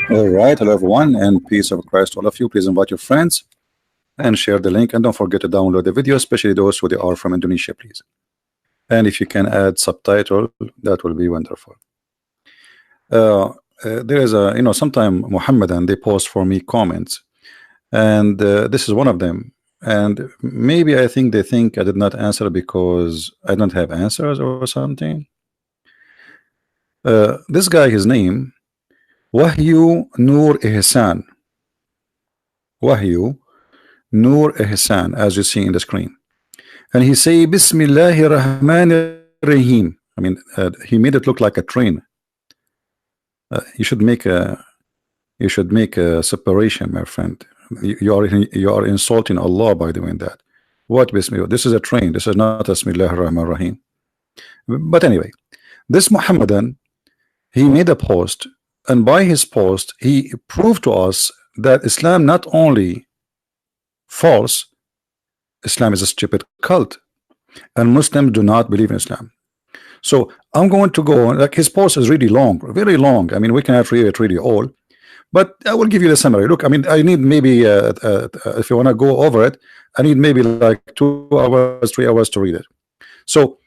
All right, hello everyone, and peace of Christ to all of you. Please invite your friends and share the link, and don't forget to download the video, especially those who they are from Indonesia, please. And if you can add subtitle, that will be wonderful. There is a, sometime Muhammadan they post for me comments, and this is one of them. And maybe I think they think I did not answer because I don't have answers or something. This guy, his name Wahyu Nur Ihsan. Wahyu Nur Ihsan, as you see in the screen. And he say Bismillahir Rahmanir Rahim. I mean, he made it look like a train. You should make a separation, my friend. You are insulting Allah by doing that. What Bismillah? This is a train. This is not Bismillahir Rahmanir Rahim. But anyway, this Muhammadan, he made a post, and by his post he proved to us that Islam not only false, Islam is a stupid cult, and Muslims do not believe in Islam. So I'm going to go, like, his post is really long, very long. I mean, we cannot read it really all, but I will give you the summary. Look, I mean, I need maybe if you want to go over it, I need maybe like 2 hours, 3 hours to read it. So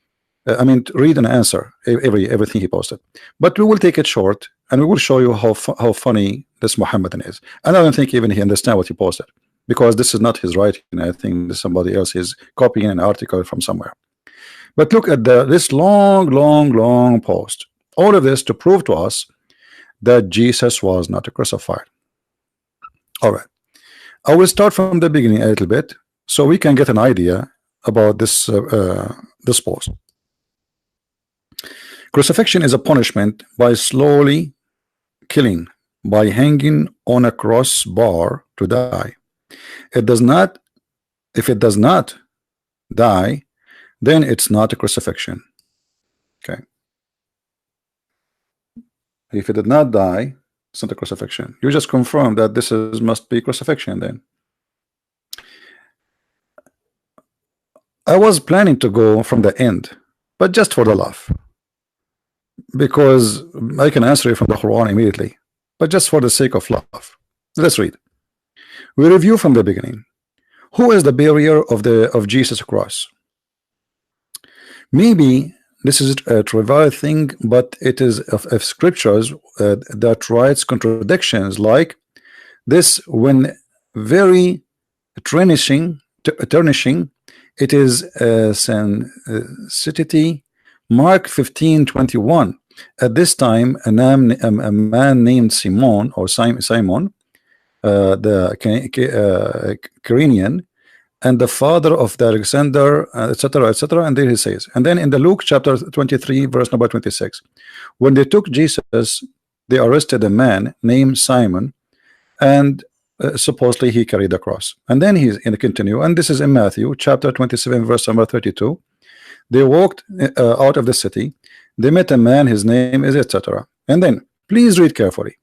I mean, read and answer everything he posted, but we will take it short, and we will show you how funny this Muhammadan is. And I don't think even he understands what he posted, because this is not his writing. I think this somebody else is copying an article from somewhere. But look at this long post. All of this to prove to us that Jesus was not crucified. All right, I will start from the beginning a little bit so we can get an idea about this this post. Crucifixion is a punishment by slowly killing, by hanging on a cross bar to die. It does not, if it does not die, then it's not a crucifixion. Okay. If it did not die, it's not a crucifixion. You just confirm that this must be crucifixion then. I was planning to go from the end, but just for the laugh, because I can answer it from the Quran immediately, but just for the sake of love. Let's read. We review from the beginning. Who is the bearer of Jesus' cross? Maybe this is a trivial thing, but it is of scriptures that writes contradictions like this when very tarnishing. It is sensitivity. Mark 15:21. At this time, a man named Simon, or Simon, the Cyrenian, and the father of the Alexander, etc., etc. And there he says, and then in the Luke chapter 23, verse number 26, when they took Jesus, they arrested a man named Simon, and supposedly he carried the cross. And then he's in the continue, and this is in Matthew chapter 27, verse number 32. They walked out of the city. They met a man, his name is etc. And then please read carefully.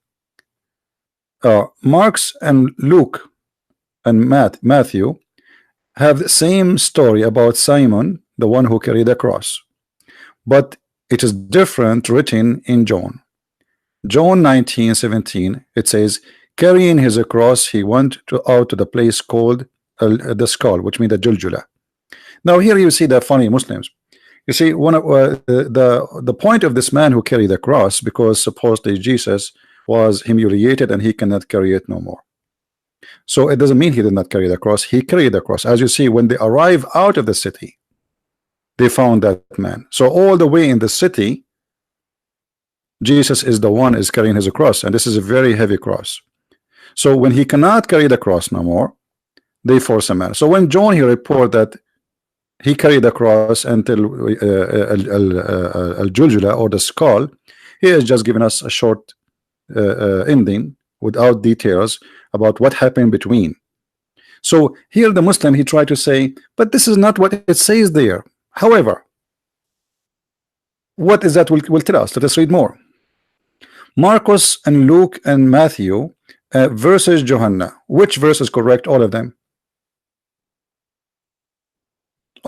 Mark's and Luke and Matthew have the same story about Simon, the one who carried the cross, but it is different written in John. John 19:17, it says, carrying his cross, he went out to the place called the skull, which means the Juljula. Now here you see the funny Muslims. You see, one of the point of this man who carried the cross, because supposedly Jesus was humiliated and he cannot carry it no more. So it doesn't mean he did not carry the cross. He carried the cross. As you see, when they arrive out of the city, they found that man. So all the way in the city, Jesus is the one is carrying his cross, and this is a very heavy cross. So when he cannot carry the cross no more, they force a man. So when John here report that he carried the cross until al-Juljula, or the skull, he is just giving us a short ending without details about what happened between. So here the Muslim, he tried to say, but this is not what it says there. However, what is that will tell us? Let us read more. Marcus and Luke and Matthew versus Johanna. Which verse is correct? All of them.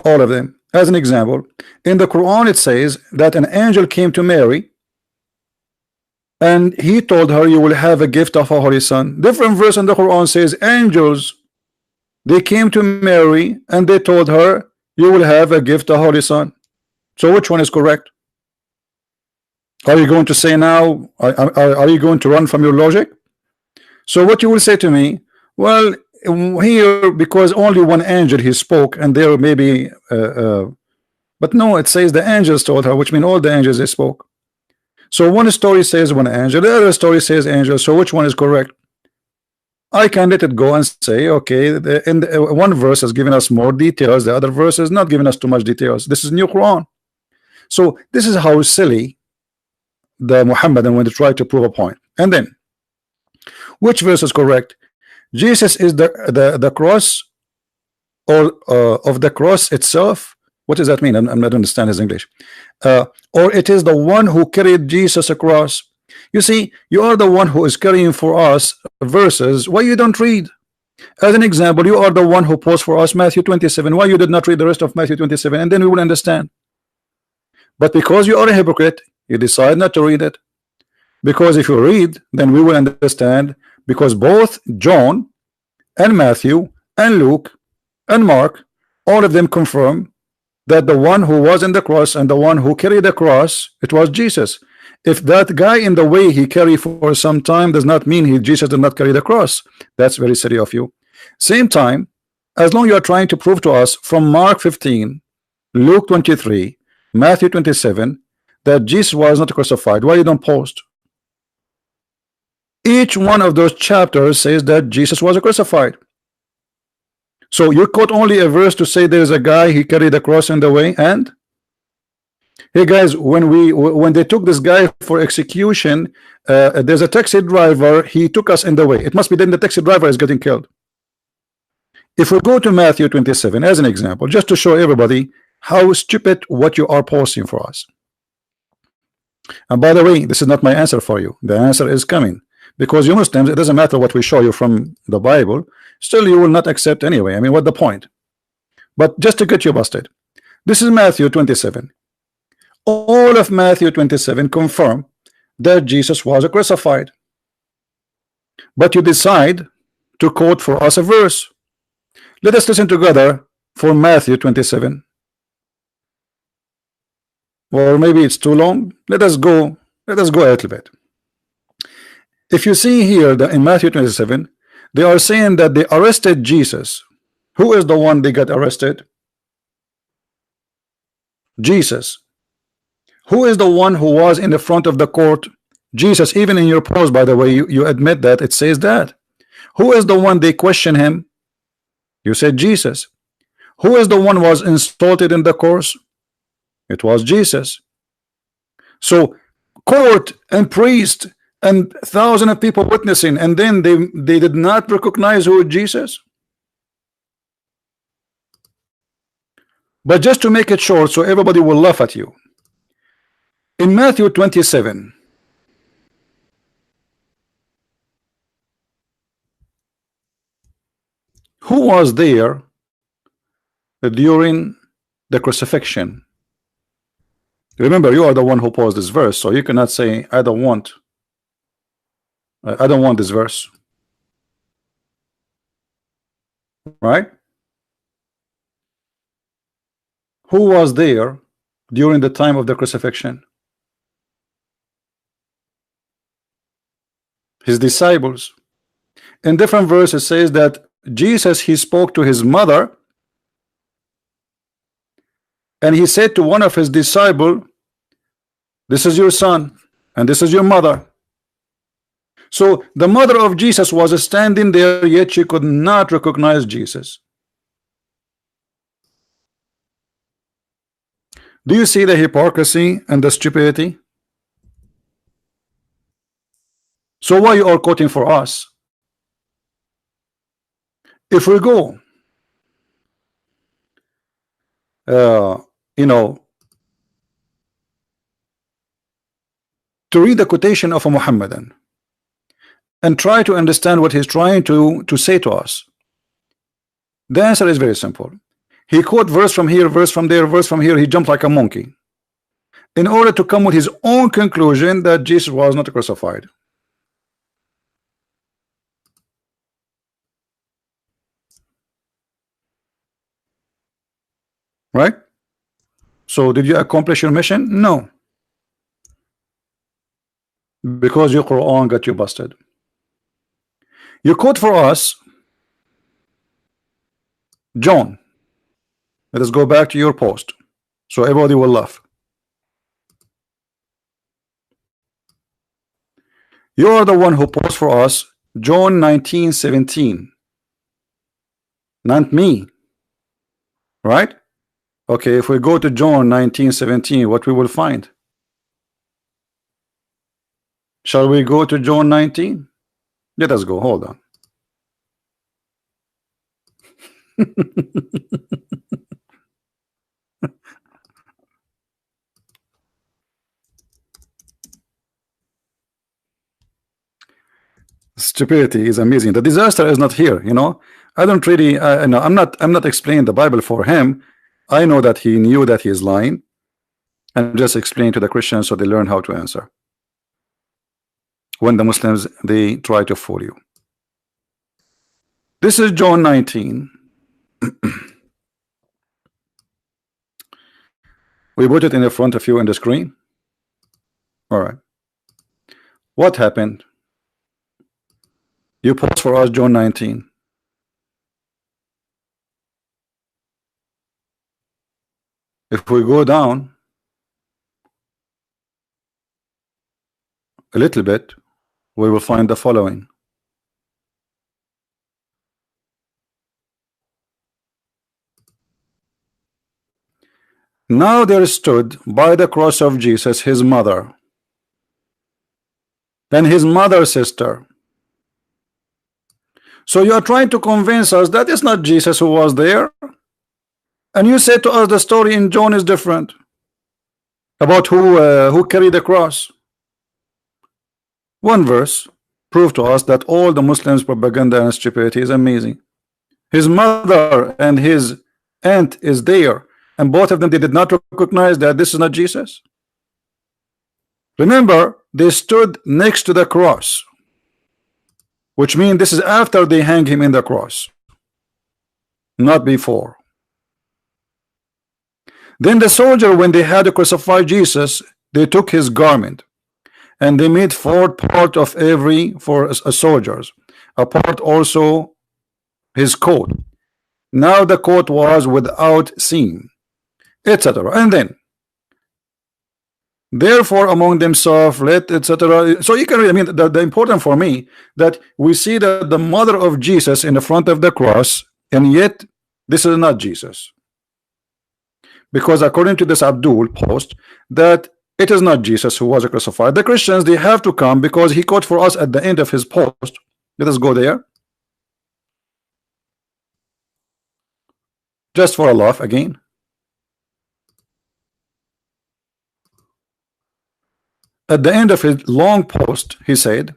All of them. As an example, in the Quran it says that an angel came to Mary and he told her, you will have a gift of a holy son. Different verse in the Quran says angels, they came to Mary and they told her, you will have a gift of holy son. So which one is correct? Are you going to say now, are you going to run from your logic? So what you will say to me, well, here, because only one angel he spoke, and there maybe but no, it says the angels told her, which means all the angels they spoke. So one story says one angel, the other story says angel. So which one is correct? I can let it go and say, okay, one verse has given us more details, the other verse is not giving us too much details. This is new Quran. So this is how silly the Muhammadan when they try to prove a point. And then which verse is correct? Jesus is the cross, or of the cross itself. What does that mean? I'm not understand his English. Or it is the one who carried Jesus across. You see, you are the one who is carrying for us verses. Why you don't read? As an example, you are the one who posed for us Matthew 27. Why you did not read the rest of Matthew 27? And then we will understand. But because you are a hypocrite, you decide not to read it. Because if you read, then we will understand. Because both John and Matthew and Luke and Mark, all of them confirm that the one who was in the cross and the one who carried the cross, it was Jesus. If that guy in the way he carried for some time does not mean Jesus did not carry the cross, that's very silly of you. Same time, as long you are trying to prove to us from Mark 15, Luke 23, Matthew 27, that Jesus was not crucified, why you don't post? Each one of those chapters says that Jesus was crucified. So you quote only a verse to say there's a guy he carried the cross in the way. And hey guys, when they took this guy for execution, there's a taxi driver, he took us in the way. It must be then the taxi driver is getting killed. If we go to Matthew 27 as an example, just to show everybody how stupid what you are posting for us. And by the way, this is not my answer for you. The answer is coming. Because you Muslims, it doesn't matter what we show you from the Bible, still you will not accept anyway. I mean, what the point? But just to get you busted, this is Matthew 27. All of Matthew 27 confirm that Jesus was crucified. But you decide to quote for us a verse. Let us listen together for Matthew 27. Or maybe it's too long. Let us go a little bit. If you see here that in Matthew 27, they are saying that they arrested Jesus. Who is the one they got arrested? Jesus. Who is the one who was in the front of the court? Jesus. Even in your post, by the way, you admit that it says that. Who is the one they question him? You said Jesus. Who is the one who was insulted in the course? It was Jesus. So court and priest and thousands of people witnessing, and then they did not recognize who is Jesus. But just to make it short so everybody will laugh at you, in Matthew 27, who was there during the crucifixion? Remember, you are the one who posed this verse, so you cannot say I don't want this verse, right? Who was there during the time of the crucifixion? His disciples. In different verses says that Jesus, he spoke to his mother, and he said to one of his disciples, this is your son and this is your mother. So the mother of Jesus was standing there, yet she could not recognize Jesus. Do you see the hypocrisy and the stupidity? So why you are quoting for us? If we go to read the quotation of a Muhammadan and try to understand what he's trying to say to us, the answer is very simple. He quote verse from here, verse from there, verse from here. He jumped like a monkey. in order to come with his own conclusion that Jesus was not crucified. Right? So did you accomplish your mission? No. Because your Quran got you busted. You quote for us John. Let us go back to your post so everybody will laugh. You are the one who posted for us John 19:17, not me. Right? Okay, if we go to John 19:17, what we will find? Shall we go to John 19? Let us go. Hold on. Stupidity is amazing. The disaster is not here. I don't really. No, I'm not explaining the Bible for him. I know that he knew that he is lying, and just explain to the Christians so they learn how to answer. When the Muslims they try to fool you. This is John 19. We put it in the front of you on the screen. All right. What happened? You post for us John 19. If we go down a little bit, we will find the following. Now there stood by the cross of Jesus his mother, and his mother's sister. So you are trying to convince us that it's not Jesus who was there, and you say to us the story in John is different about who carried the cross. One verse proved to us that all the Muslims' propaganda and stupidity is amazing. His mother and his aunt is there, and both of them, they did not recognize that this is not Jesus. Remember, they stood next to the cross, which means this is after they hang him in the cross, not before. Then the soldier, when they had to crucify Jesus, they took his garment and they made 4 parts of every for a soldier's, a part also his coat. Now the coat was without seam, etc. And then, therefore among themselves let, etc. So you can read. I mean, the important for me that we see that the mother of Jesus in the front of the cross, and yet this is not Jesus, because according to this Abdul post that it is not Jesus who was crucified. The Christians, they have to come because he quote for us at the end of his post. Let us go there just for a laugh again. At the end of his long post, he said,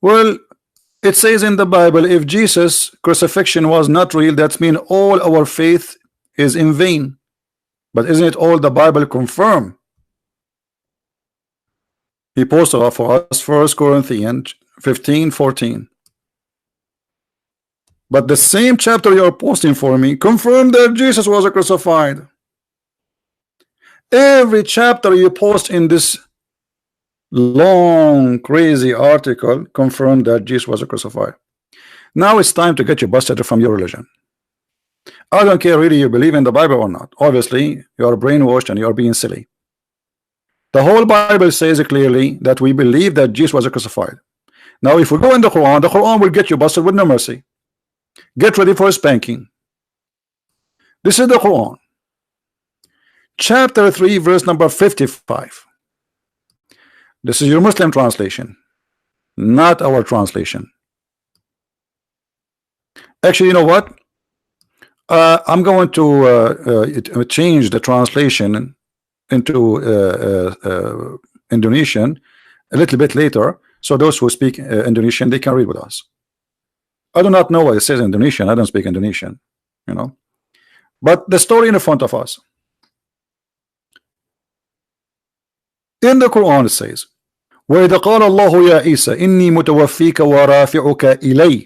well, it says in the Bible, if Jesus' crucifixion was not real, that means all our faith is in vain. But isn't it all the Bible confirm? He posted for us 1 Corinthians 15:14. But the same chapter you're posting for me confirmed that Jesus was crucified. Every chapter you post in this long crazy article confirmed that Jesus was crucified. Now it's time to get you busted from your religion. I don't care really you believe in the Bible or not. Obviously you are brainwashed and you are being silly. The whole Bible says clearly that we believe that Jesus was crucified. Now if we go in the Quran will get you busted with no mercy. Get ready for a spanking. This is the Quran, chapter 3 verse number 55. This is your Muslim translation, not our translation. Actually, you know what? I'm going to change the translation into Indonesian a little bit later, so those who speak Indonesian, they can read with us. I do not know what it says in Indonesian. I don't speak Indonesian, you know. But the story in front of us. In the Quran it says, وَإِذَا قَالَ اللَّهُ يَا عِيسَى إِنِّي مُتَوَفِّيكَ وَرَافِعُكَ إِلَيَّ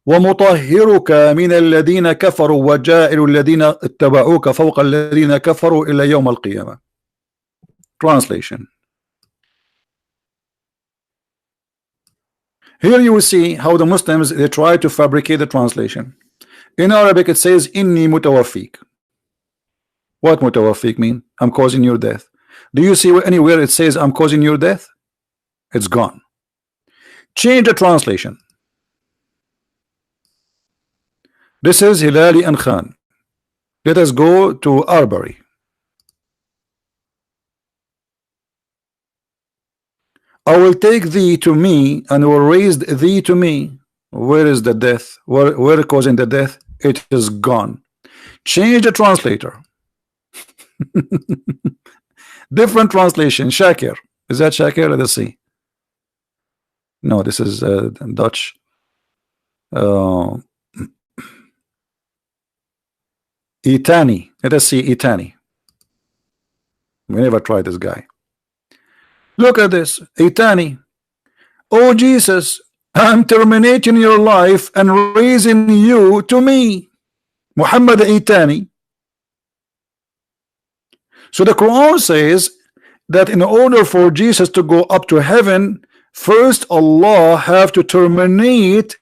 وَمُطَهِّرُكَ مِنَ الَّذِينَ كَفَرُوا وَجَاعِلُ الَّذِينَ اتَّبَعُوكَ فَوْقَ الَّذِينَ كَفَرُوا إِلَى يَوْمِ الْقِيَامَةِ. Translation. Here you will see how the Muslims, they try to fabricate the translation. In Arabic it says inni mutawaffik. What mutawaffik mean? I'm causing your death. Do you see anywhere it says I'm causing your death? It's gone. Change the translation. This is Hilali and Khan. Let us go to Arbery. I will take thee to me and will raise thee to me. Where is the death? Where causing the death? It is gone. Change the translator. Different translation. Shakir. Is that Shakir? Let us see. No, this is Dutch. Itani. Let us see Itani. We never tried this guy. Look at this. Itani. Oh Jesus, I'm terminating your life and raising you to me. Muhammad Itani. So the Quran says that in order for Jesus to go up to heaven, first Allah have to terminate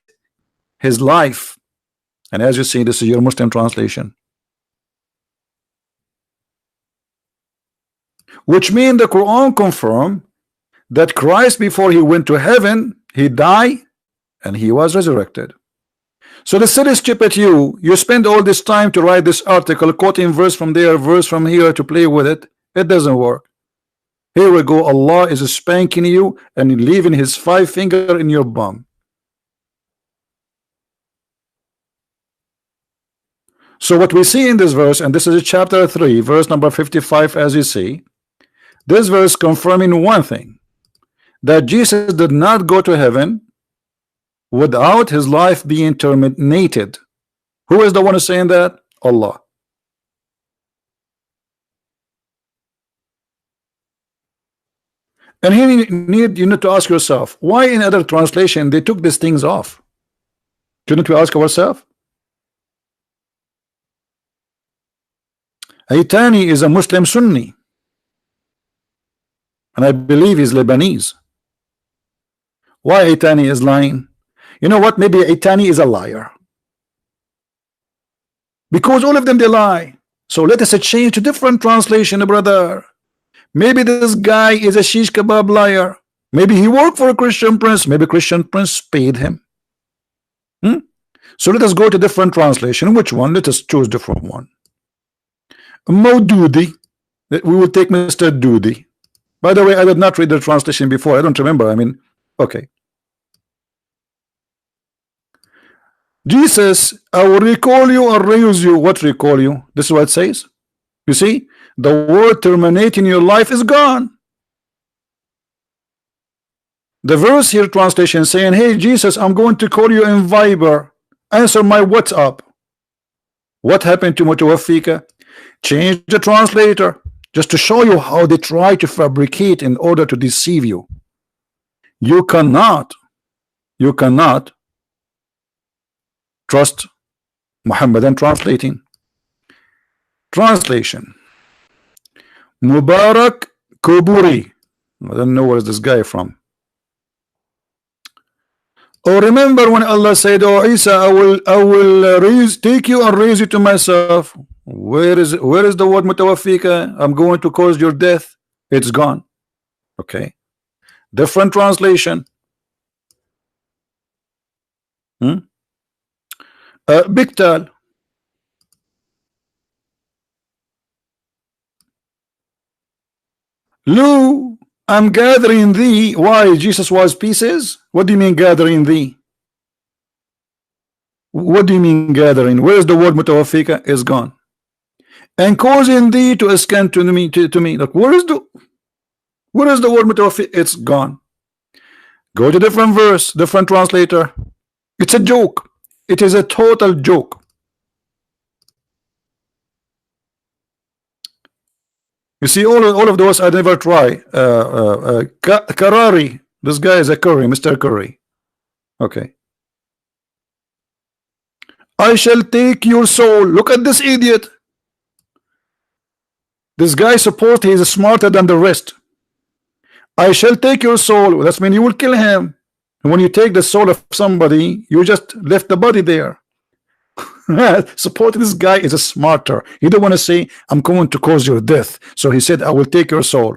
his life. And as you see, this is your Muslim translation. Which means the Quran confirm that Christ, before he went to heaven, he died and he was resurrected. So the silly stupid you spend all this time to write this article, quoting verse from there, verse from here to play with it. It doesn't work. Here we go. Allah is spanking you and leaving his 5 finger in your bum. So what we see in this verse, and this is chapter 3, verse number 55, as you see, this verse confirming one thing, that Jesus did not go to heaven without his life being terminated. Who is the one who's saying that? Allah. And here you need to ask yourself, why in other translation they took these things off? Shouldn't we ask ourselves? Aitani is a Muslim Sunni, and I believe he's Lebanese. Why Aitani is lying? You know what? Maybe Aitani is a liar, because all of them they lie. So let us change to different translation, brother. Maybe this guy is a shish kebab liar. Maybe he worked for a Christian Prince. Maybe Christian Prince paid him. So let us go to different translation. Which one? Let us choose different one. Maududi. We will take Mr. Dudi. By the way, I did not read the translation before. I don't remember. I mean, okay. Jesus, I will recall you or raise you. What recall you? This is what it says. You see, the word terminating your life is gone. The verse here translation saying, hey Jesus, I'm going to call you in Viber. Answer my WhatsApp. What happened to Mutawaffika? Change the translator just to show you how they try to fabricate in order to deceive you. You cannot trust Muhammadan translating. Translation. Mubarak Kuburi. I don't know where is this guy from. Oh, remember when Allah said, oh Isa, I will take you and raise you to myself. Where is the word mutawaffika? I'm going to cause your death. It's gone. Okay. Different translation. Biktal. Lu, I'm gathering thee. Why? Jesus was pieces? What do you mean gathering thee? What do you mean gathering? Where is the word mutawaffika? Is gone. And causing thee to ascend to me. Like, where is the word mutawaffika? It's gone. Go to different verse, different translator. It's a joke. It is a total joke. You see, all of those I never try. Karari, this guy is a Curry, Mr. Curry. Okay. I shall take your soul. Look at this idiot. This guy supposed he is smarter than the rest. I shall take your soul. That means you will kill him. And when you take the soul of somebody, you just left the body there. Suppose this guy is a smarter. He don't want to say, I'm going to cause your death. So he said, I will take your soul.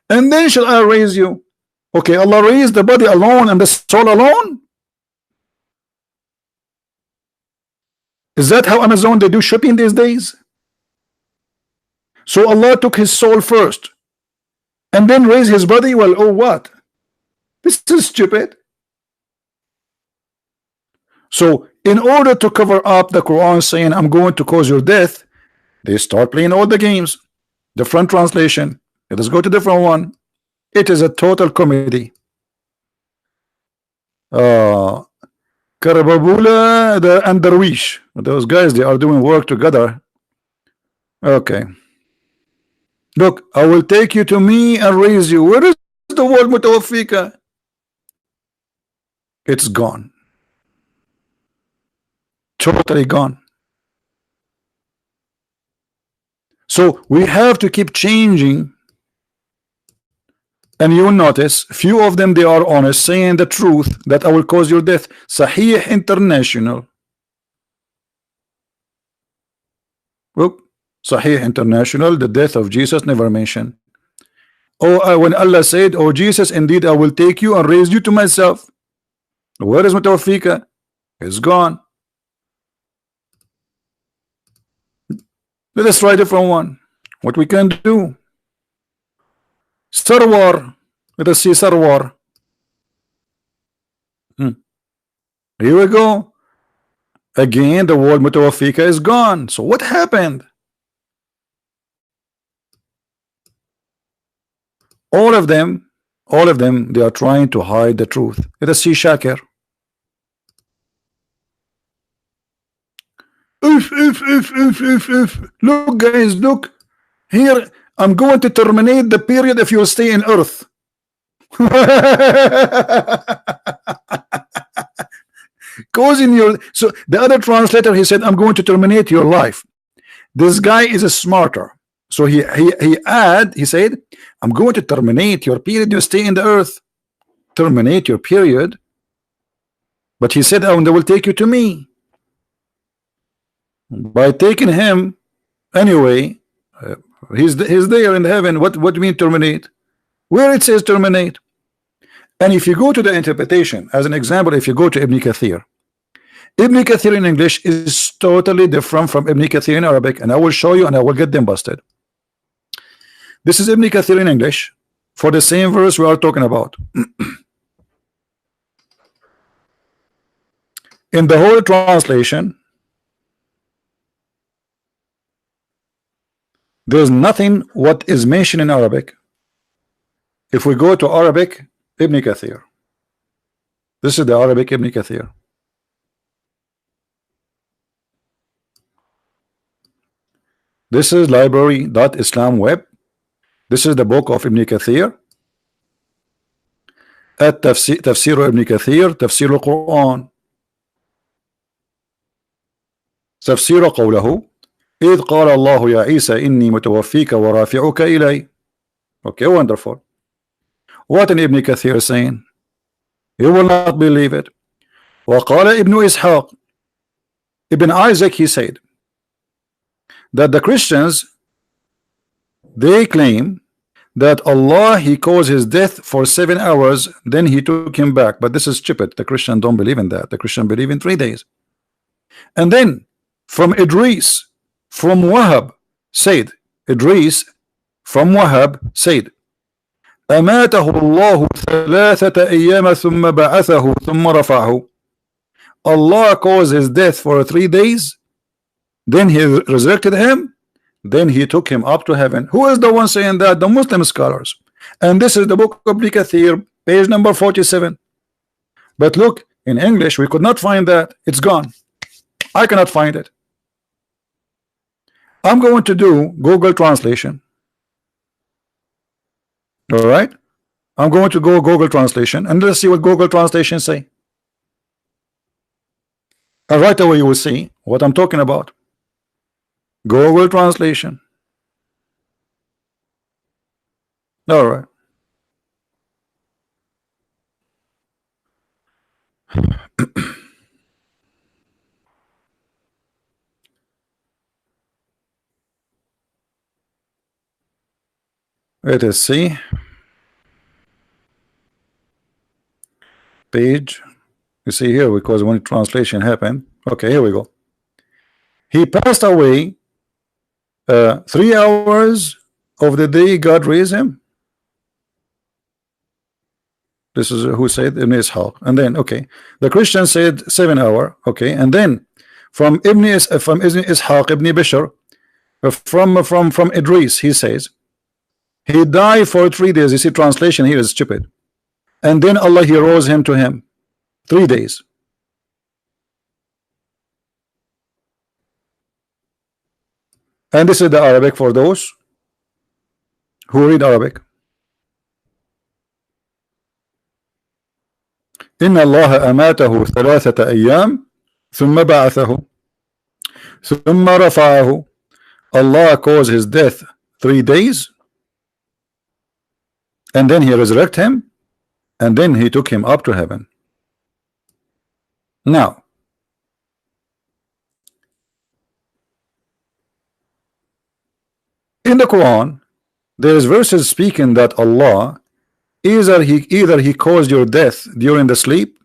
And then shall I raise you? Okay, Allah raised the body alone and the soul alone? Is that how Amazon they do shipping these days? So Allah took his soul first and then raised his body? Well, oh what? This is stupid. So in order to cover up the Quran saying I'm going to cause your death, they start playing all the games. Different translation. Let us go to different one. It is a total comedy. Karababula and Darwish, those guys, they are doing work together. Okay. Look, I will take you to me and raise you. Where is the word mutawaffika? It's gone. Totally gone. So we have to keep changing. And you will notice few of them, they are honest, saying the truth that I will cause your death. Sahih International. Look, Sahih International, the death of Jesus never mentioned. Oh, when Allah said, oh Jesus, indeed I will take you and raise you to myself. Where is mutawaffika? It's gone. Let us try a different one. What we can do? Sarwar. Let us see Sarwar. Here we go. Again, the word mutawaffika is gone. So what happened? All of them, they are trying to hide the truth. Let us see Shakir. Look, guys, look. Here, I'm going to terminate the period if you stay in Earth. Causing your. So the other translator, he said, I'm going to terminate your life. This guy is a smarter. So he said, I'm going to terminate your period. You stay in the Earth. Terminate your period. But he said, I will take you to me. By taking him anyway, he's there in heaven. What do you mean terminate? Where it says terminate? And if you go to the interpretation, as an example, if you go to Ibn Kathir in English is totally different from Ibn Kathir in Arabic, and I will show you and I will get them busted. This is Ibn Kathir in English for the same verse we are talking about. In the whole translation, there's nothing what is mentioned in Arabic. If we go to Arabic, Ibn Kathir. This is the Arabic Ibn Kathir. This is library.islam web. This is the book of Ibn Kathir. At Tafsir Ibn Kathir, Tafsir al-Quran. تفسير قوله إذ قال الله يا عيسى إني متوفيك ورافعك إلي. Okay, wonderful. What in Ibn Kathir is saying? You will not believe it. وقال ابن إسحاق, Ibn Isaac, he said that the Christians, they claim that Allah, he caused his death for 7 hours, then he took him back. But this is stupid. The Christian don't believe in that. The Christian believe in 3 days. And then from Idris from Wahab said, Idris from Wahab said, أماته الله 3 أيام ثم بعثه ثم رفعه. Allah caused his death for 3 days, then he resurrected him, then he took him up to heaven. Who is the one saying that? The Muslim scholars. And this is the book of Ibn Kathir, page number 47. But look, in English we could not find that. It's gone. I cannot find it. I'm going to do Google translation. All right, I'm going to go Google Translation and let's see what Google Translation say. And right away you will see what I'm talking about. Google Translation. All right. Let us see. Page. You see here, because when translation happened. Okay, here we go. He passed away 3 hours of the day God raised him. This is who said Ibn Ishaq. And then, okay, the Christian said 7 hours. Okay, and then from Ibn Ishaq, Ibn Bishr, from Idris, he says he died for 3 days. You see, translation here is stupid. And then Allah, he rose him to him 3 days. And this is the Arabic for those who read Arabic. إن الله أماته 3 أيام ثم بعثه ثم رفعه. Allah caused his death 3 days and then he resurrected him and then he took him up to heaven. Now in the Quran there is verses speaking that Allah either he caused your death during the sleep,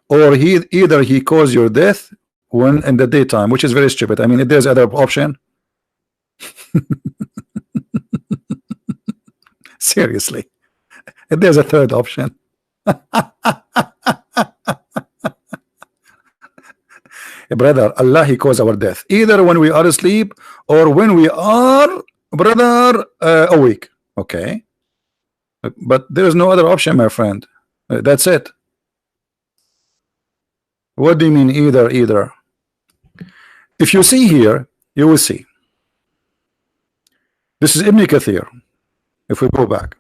or either he caused your death when in the daytime, which is very stupid. I mean, if there's other option. Seriously, if there's a third option. Brother, Allah, he caused our death either when we are asleep or when we are, brother, awake. Okay, but there is no other option, my friend. That's it. What do you mean either? If you see here, you will see. This is Ibn Kathir. If we go back,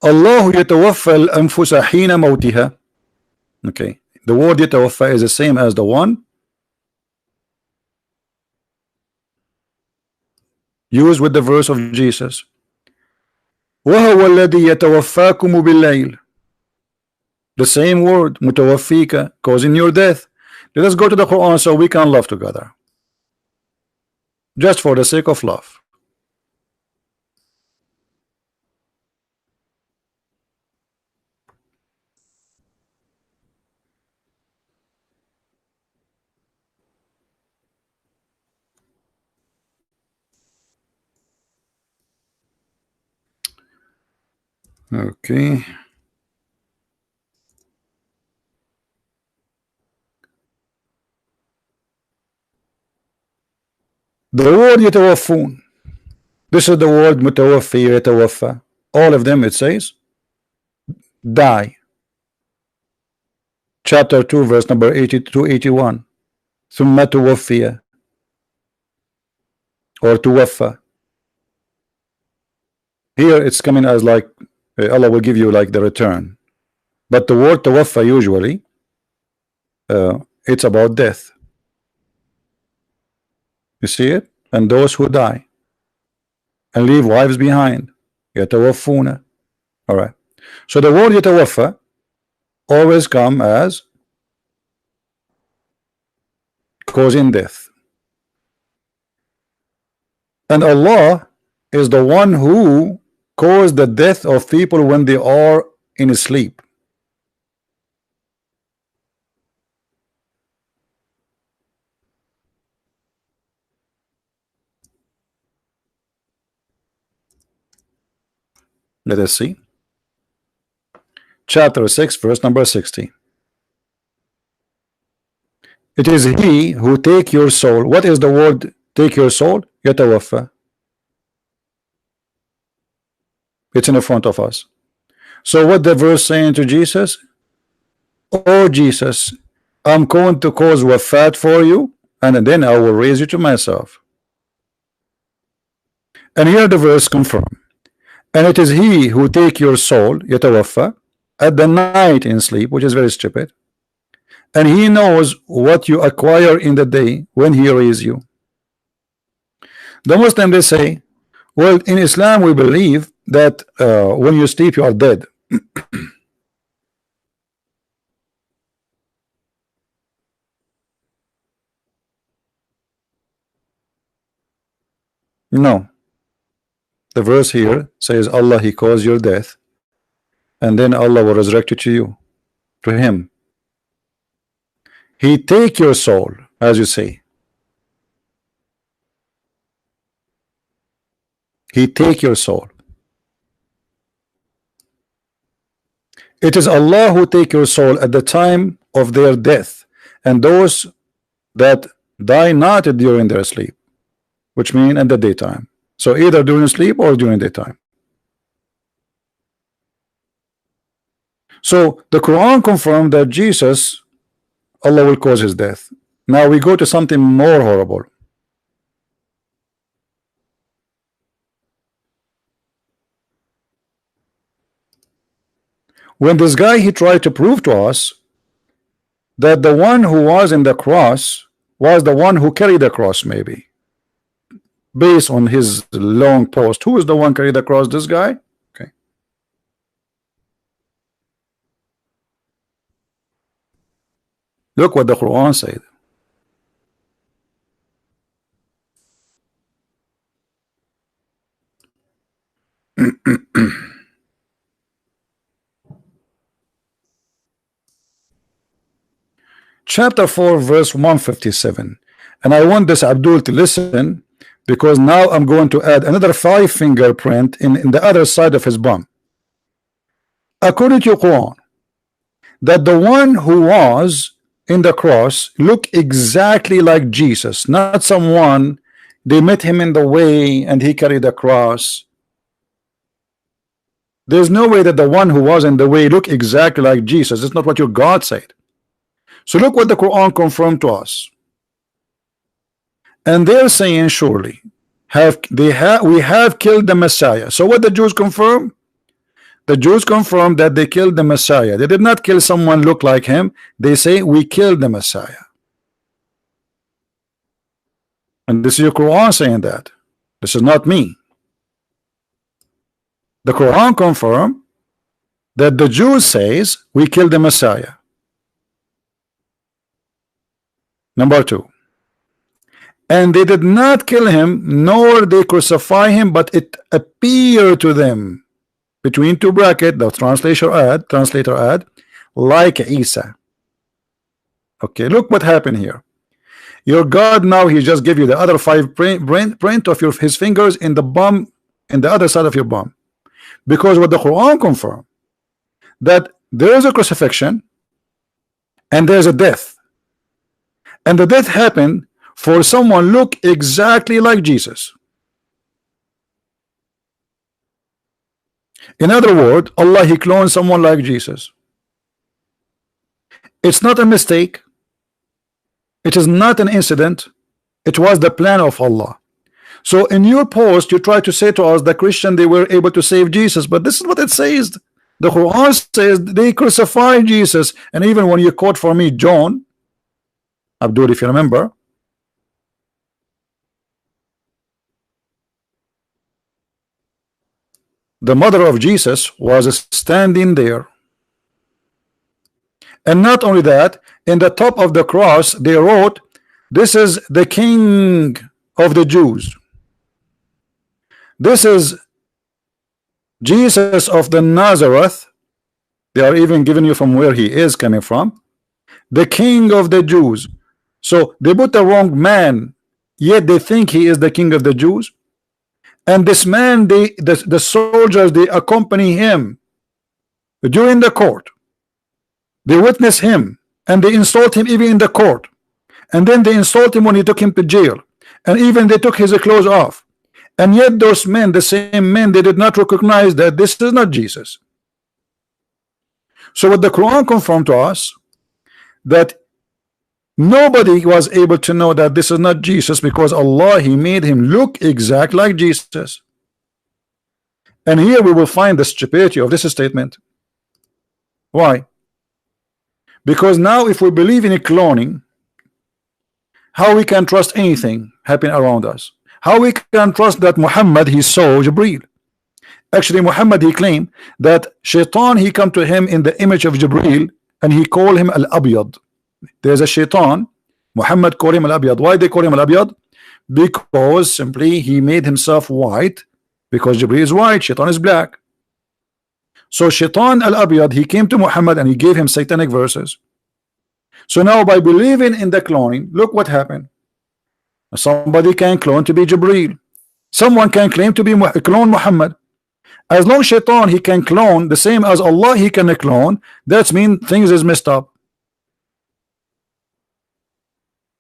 Allah يتوفى الأنفس حين موتها. Okay, the word يتوفى is the same as the one used with the verse of Jesus. وهو الذي يتوفاكم بالليل. The same word متوفيك, causing your death. Let us go to the Quran so we can love together, just for the sake of love. Okay. The word يتوفون, this is the word متوفي يتوفى. All of them it says die. Chapter 2 verse number 80 to 81. ثم توفي or توفى. Here it's coming as like Allah will give you like the return, but the word توفى usually it's about death. You see it? And those who die and leave wives behind, يتوفون. All right. So the word يتوفى always come as causing death. And Allah is the one who caused the death of people when they are in sleep. Let us see. Chapter 6 verse number 60. It is he who take your soul. What is the word take your soul? يتوفى. It's in the front of us. So what the verse saying to Jesus? Oh Jesus, I'm going to cause wafat for you. and then I will raise you to myself. And here the verse confirm. And it is he who take your soul, يتوفى, at the night in sleep, which is very stupid. And he knows what you acquire in the day when he raise you. The Muslim, they say, well, in Islam we believe that when you sleep you are dead. No. The verse here says Allah, he caused your death, and then Allah will resurrect you to him. He take your soul, as you say. He take your soul. It is Allah who take your soul at the time of their death, and those that die not during their sleep, which mean in the daytime. So either during sleep or during daytime. So the Quran confirmed that Jesus, Allah will cause his death. Now we go to something more horrible. When this guy, he tried to prove to us that the one who was in the cross was the one who carried the cross, maybe based on his long post. Who is the one carried the cross? This guy? Okay. Look what the Quran said. Chapter 4 verse 157, and I want this Abdul to listen, because now I'm going to add another 5 fingerprint in the other side of his bum. According to Quran, that the one who was in the cross looked exactly like Jesus, not someone they met him in the way and he carried the cross. There's no way that the one who was in the way looked exactly like Jesus. It's not what your God said. So look what the Quran confirmed to us. And they're saying, surely we have killed the Messiah. So what the Jews confirm? The Jews confirm that they killed the Messiah. They did not kill someone look like him. They say we killed the Messiah. And this is your Quran saying that. This is not me. The Quran confirmed that the Jews says we killed the Messiah. Number 2. And they did not kill him, nor they crucify him, but it appeared to them, between 2 brackets, the translator add, like Isa. Okay, look what happened here. Your God now, he just give you the other 5 print of his fingers in the bum, in the other side of your bum. Because what the Quran confirmed, that there is a crucifixion and there's a death. And the death happened for someone look exactly like Jesus. In other words, Allah, he cloned someone like Jesus. It's not a mistake. It is not an incident. It was the plan of Allah. So in your post, you try to say to us, the Christian, they were able to save Jesus, but this is what it says. The Quran says they crucified Jesus. And even when you quote for me John, Abdul, if you remember, the mother of Jesus was standing there. And not only that, in the top of the cross they wrote, this is the King of the Jews. This is Jesus of the Nazareth. They are even giving you from where he is coming from. The King of the Jews. So they put the wrong man, yet they think he is the King of the Jews. And this man, the soldiers, they accompany him during the court. They witness him and they insult him even in the court. And then they insult him when he took him to jail. And even they took his clothes off. And yet those men, the same men, they did not recognize that this is not Jesus. So what the Quran confirmed to us, that Nobody was able to know that this is not Jesus, because Allah, He made him look exact like Jesus. And here we will find the stupidity of this statement. Why? Because now if we believe in a cloning, how we can trust anything happening around us? How we can trust that Muhammad he saw Jibreel? Actually, Muhammad he claimed that Shaitan he come to him in the image of Jibreel, and he called him Al-Abyad. There's a Shaitan. Muhammad called him Al-Abyad. Why they call him Al-Abyad? Because simply he made himself white, because Jibreel is white, Shaitan is black. So Shaitan Al-Abyad, he came to Muhammad and he gave him satanic verses. So now by believing in the cloning, look what happened. Somebody can clone to be Jibreel. Someone can claim to be clone Muhammad. As long as Shaitan he can clone the same as Allah he can clone, that means things is messed up.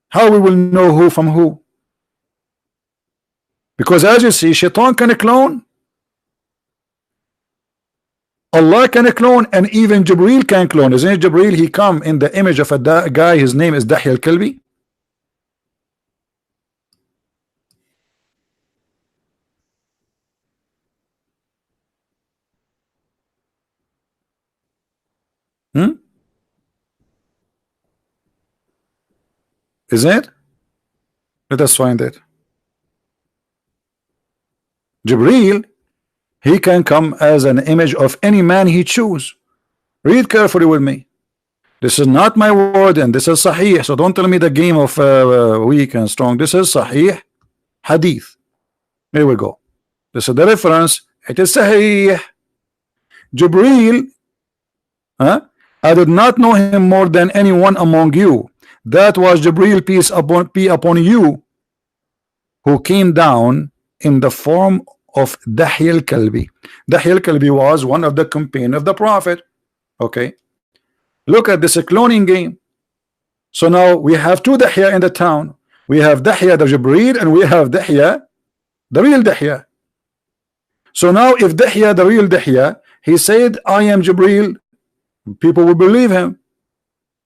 How we will know who from who? Because as you see, Shaitan can clone, Allah can clone, and even Jibreel can clone. Isn't it Jibreel? He come in the image of a guy, his name is Dahya al-Kalbi. Is it? Let us find it. Jibreel, he can come as an image of any man he choose. Read carefully with me. This is not my word, and this is Sahih. So don't tell me the game of weak and strong. This is Sahih Hadith. Here we go. This is the reference. It is Sahih. Jibreel, I did not know him more than anyone among you. That was Jibreel, peace be upon you, who came down in the form of Dahya al-Kalbi. Dahya al-Kalbi was one of the companions of the Prophet. Okay, look at this cloning game. So now we have two Dahya in the town. We have Dahya the Jibreel, and we have Dahya the real Dahya. So now if Dahya the real Dahya, he said I am Jibreel, people will believe him.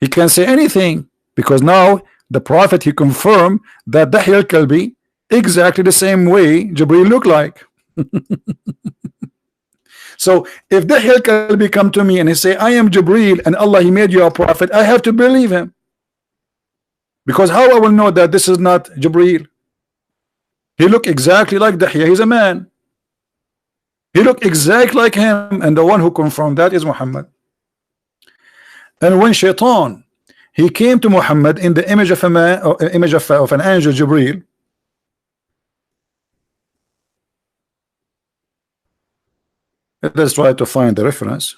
He can say anything, because now the Prophet he confirmed that Dahya al-Kalbi exactly the same way Jibreel looked like. So if Dahya al-Kalbi come to me and he say I am Jibreel and Allah he made you a prophet, I have to believe him, because how I will know that this is not Jibreel? He look exactly like Dahya. He's a man. He look exactly like him, and the one who confirmed that is Muhammad. And when Shaitan he came to Muhammad in the image of a man, or image of an angel Jibreel, let's try to find the reference.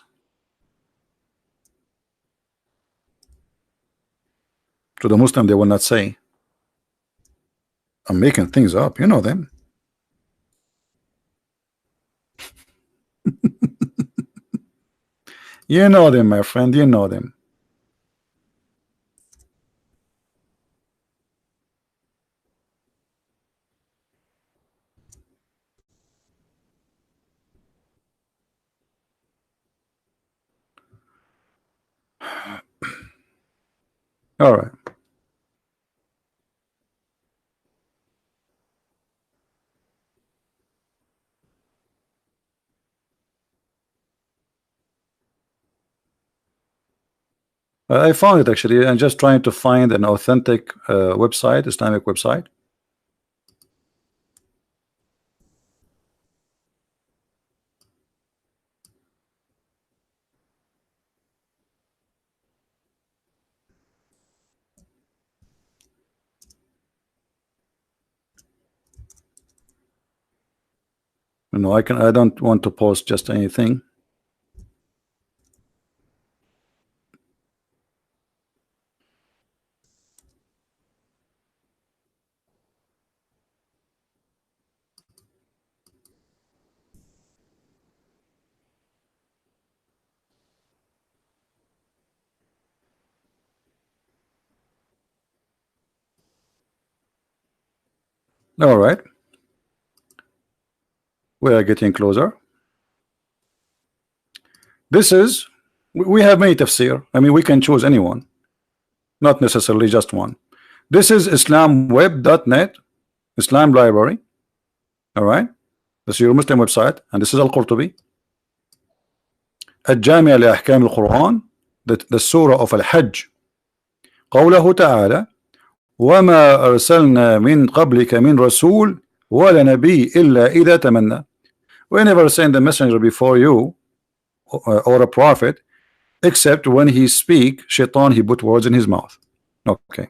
To the Muslim they will not say I'm making things up, you know them. You know them, my friend, you know them. All right. I found it actually. I'm just trying to find an authentic website, Islamic website. No, I don't want to post just anything. All right. We are getting closer. This is, we have many tafsir. I mean, we can choose anyone. not necessarily just one. This is islamweb.net, Islam library. All right, this is your Muslim website, and this is Al-Qurtubi. الجامع لأحكام القرآن, the surah of Al-Hajj. قوله تعالى وما أرسلنا من قبلك من رسول ولا نبي إلا إذا تمنى. We never send a messenger before you or a prophet except when he speak, shaitan, he put words in his mouth. Okay,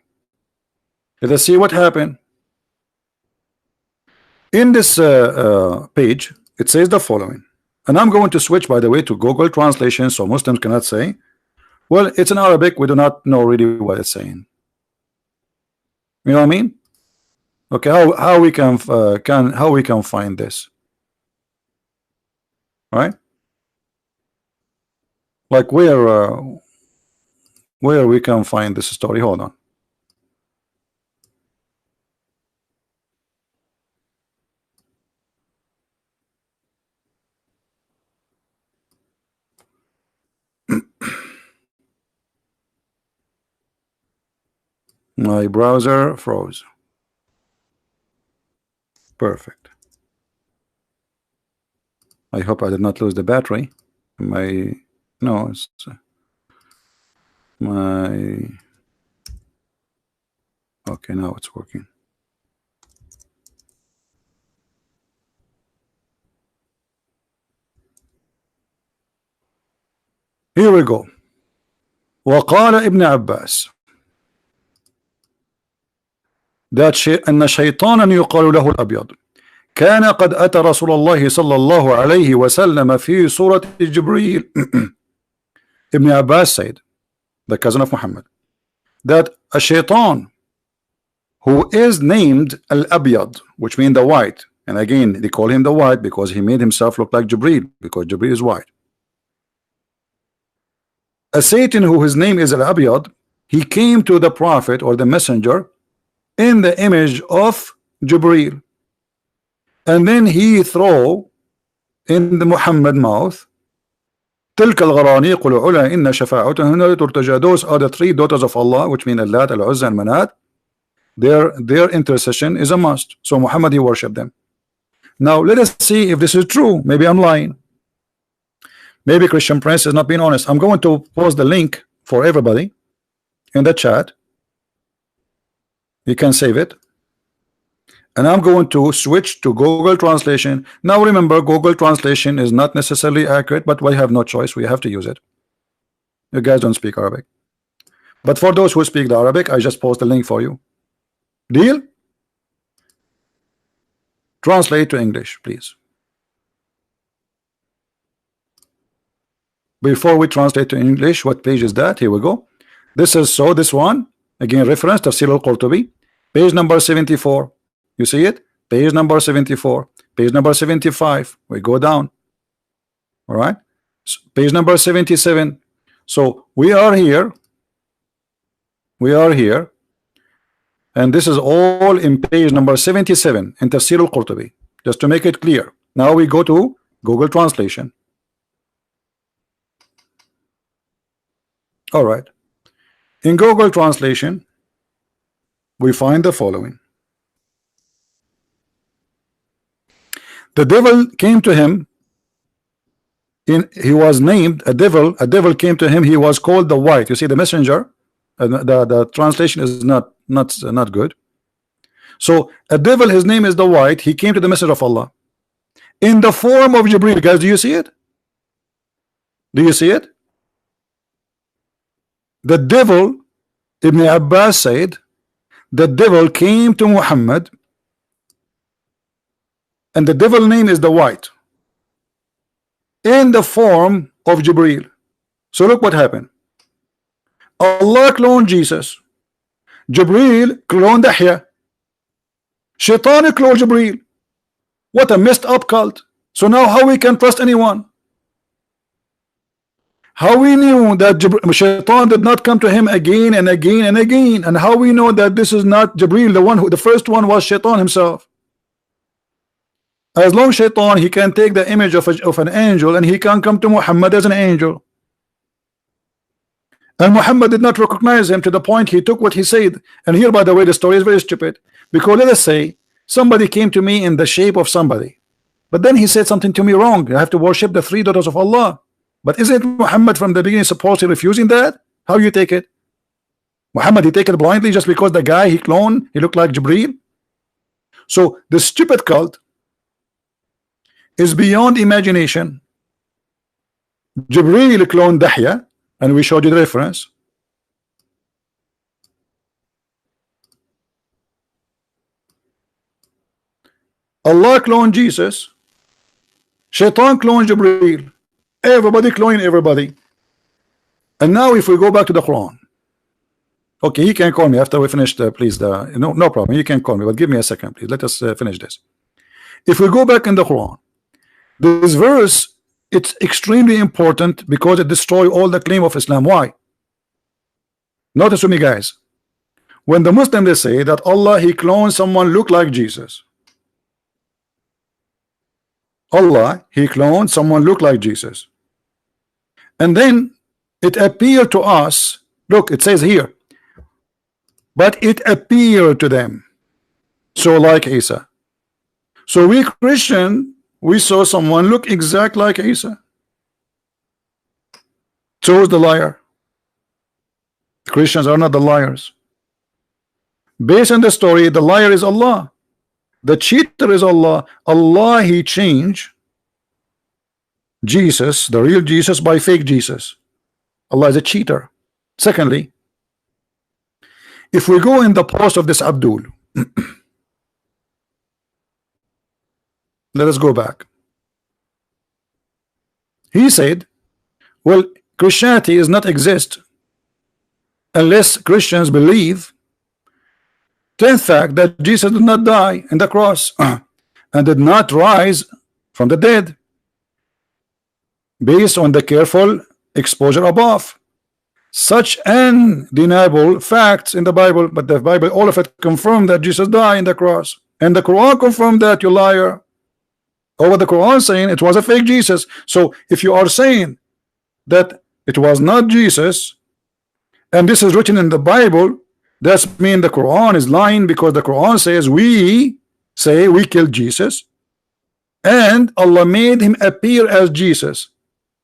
let us see what happened. In this page it says the following, and I'm going to switch, by the way, to Google translation so Muslims cannot say, well, it's in Arabic, we do not know really what it's saying. You know what I mean? Okay, how we can find this, right? Like where we can find this story. Hold on. My browser froze. Perfect. I hope I did not lose the battery. No, it's okay, now it's working. Here we go. وقال ابن عباس أن شيطانا يقال له الأبيض كان قد أتى رسول الله صلى الله عليه وسلم في صورة جبريل. Ibn Abbas said, the cousin of Muhammad, that a shaitan who is named Al-Abyad, which means the white, and again they call him the white because he made himself look like Jibril, because Jibril is white. A Satan who his name is Al-Abyad, he came to the prophet or the messenger in the image of Jibril, and then he throw in the Muhammad mouth تلك الغرانيق العلا إن شفاعتهن ترتجى. Those are the three daughters of Allah, which mean Al-Lat, Al-Uzza, and Manat. Their intercession is a must. So Muhammad, he worshiped them. Now let us see if this is true. Maybe I'm lying. Maybe Cristian Prince is not being honest. I'm going to post the link for everybody in the chat. You can save it. And I'm going to switch to Google translation. Now remember, Google translation is not necessarily accurate, but we have no choice. We have to use it. You guys don't speak Arabic. But for those who speak the Arabic, I just post the link for you. Deal? Translate to English, please. Before we translate to English, what page is that? Here we go. This is this one. Again, reference Tafsir al-Qurtubi. Page number 74. You see it? Page number 74. Page number 75. We go down. All right. Page number 77. So we are here. We are here. And this is all in page number 77 in Tafsir al-Qurtubi. Just to make it clear. Now we go to Google translation. All right. In Google translation, we find the following. The devil came to him. He was named a devil. A devil came to him. He was called the white. You see the messenger. The translation is not good. So a devil, his name is the white. He came to the messenger of Allah in the form of Jibril. Guys, do you see it? Do you see it? The devil, Ibn Abbas said, the devil came to Muhammad, and the devil name is the white, in the form of Jibril. So look what happened. Allah cloned Jesus. Jibril cloned Yahya. Shaitan cloned Jibril. What a messed up cult. So now how we can trust anyone? How we knew that Shaitan did not come to him again and again and again, and how we know that this is not Jibril, the first one was Shaitan himself. As long as Shaitan, he can take the image of an angel, and he can come to Muhammad as an angel. And Muhammad did not recognize him to the point he took what he said. And here, by the way, the story is very stupid, because let us say somebody came to me in the shape of somebody, but then he said something to me wrong. I have to worship the three daughters of Allah. But isn't Muhammad from the beginning supposed to refusing that? How you take it? Muhammad, he take it blindly just because the guy he cloned, he looked like Jibreel? So the stupid cult is beyond imagination. Jibreel cloned Dahya, and we showed you the reference. Allah cloned Jesus. Shaitan cloned Jibreel. Everybody cloning everybody. And now if we go back to the Quran. Okay, he can call me after we finish the, please, no problem, you can call me, but give me a second, please. Let us finish this. If we go back in the Quran, this verse, it's extremely important because it destroys all the claim of Islam. Why? Notice with me, guys. When the Muslims, they say that Allah, he cloned someone look like Jesus. Allah, he cloned someone look like Jesus. And then it appeared to us, look, it says here, but it appeared to them, so like Isa. So we Christian, we saw someone look exact like Isa. So is the liar. The Christians are not the liars. Based on the story, the liar is Allah. The cheater is Allah. Allah, he changed Jesus, the real Jesus, by fake Jesus. Allah is a cheater. Secondly, if we go in the post of this Abdul, let us go back. He said, well, Christianity does not exist unless Christians believe the fact that Jesus did not die in the cross and did not rise from the dead, based on the careful exposure above. Such undeniable facts in the Bible, but the Bible, all of it confirmed that Jesus died in the cross, and the Quran confirmed that, you liar. Over the Quran saying it was a fake Jesus. So if you are saying that it was not Jesus, and this is written in the Bible, that means the Quran is lying, because the Quran says we say we killed Jesus, and Allah made him appear as Jesus.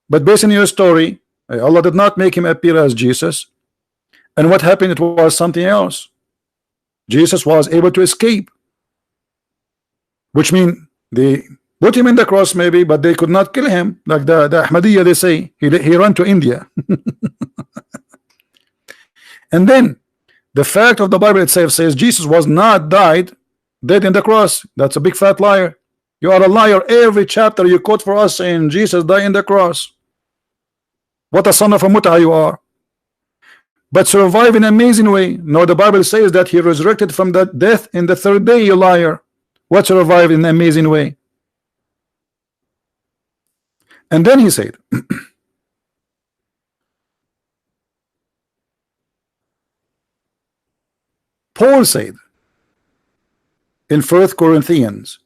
But based on your story, Allah did not make him appear as Jesus. And what happened? It was something else. Jesus was able to escape, which means they put him in the cross maybe, but they could not kill him. Like the Ahmadiyya, they say he ran to India. And then the fact of the Bible itself says Jesus was not dead in the cross. That's a big fat liar. You are a liar. Every chapter you quote for us saying Jesus died in the cross. What a son of a muta you are. But survive in an amazing way. No, the Bible says that he resurrected from the death in the third day, you liar. What survived in an amazing way? And then he said, Paul said in 1 Corinthians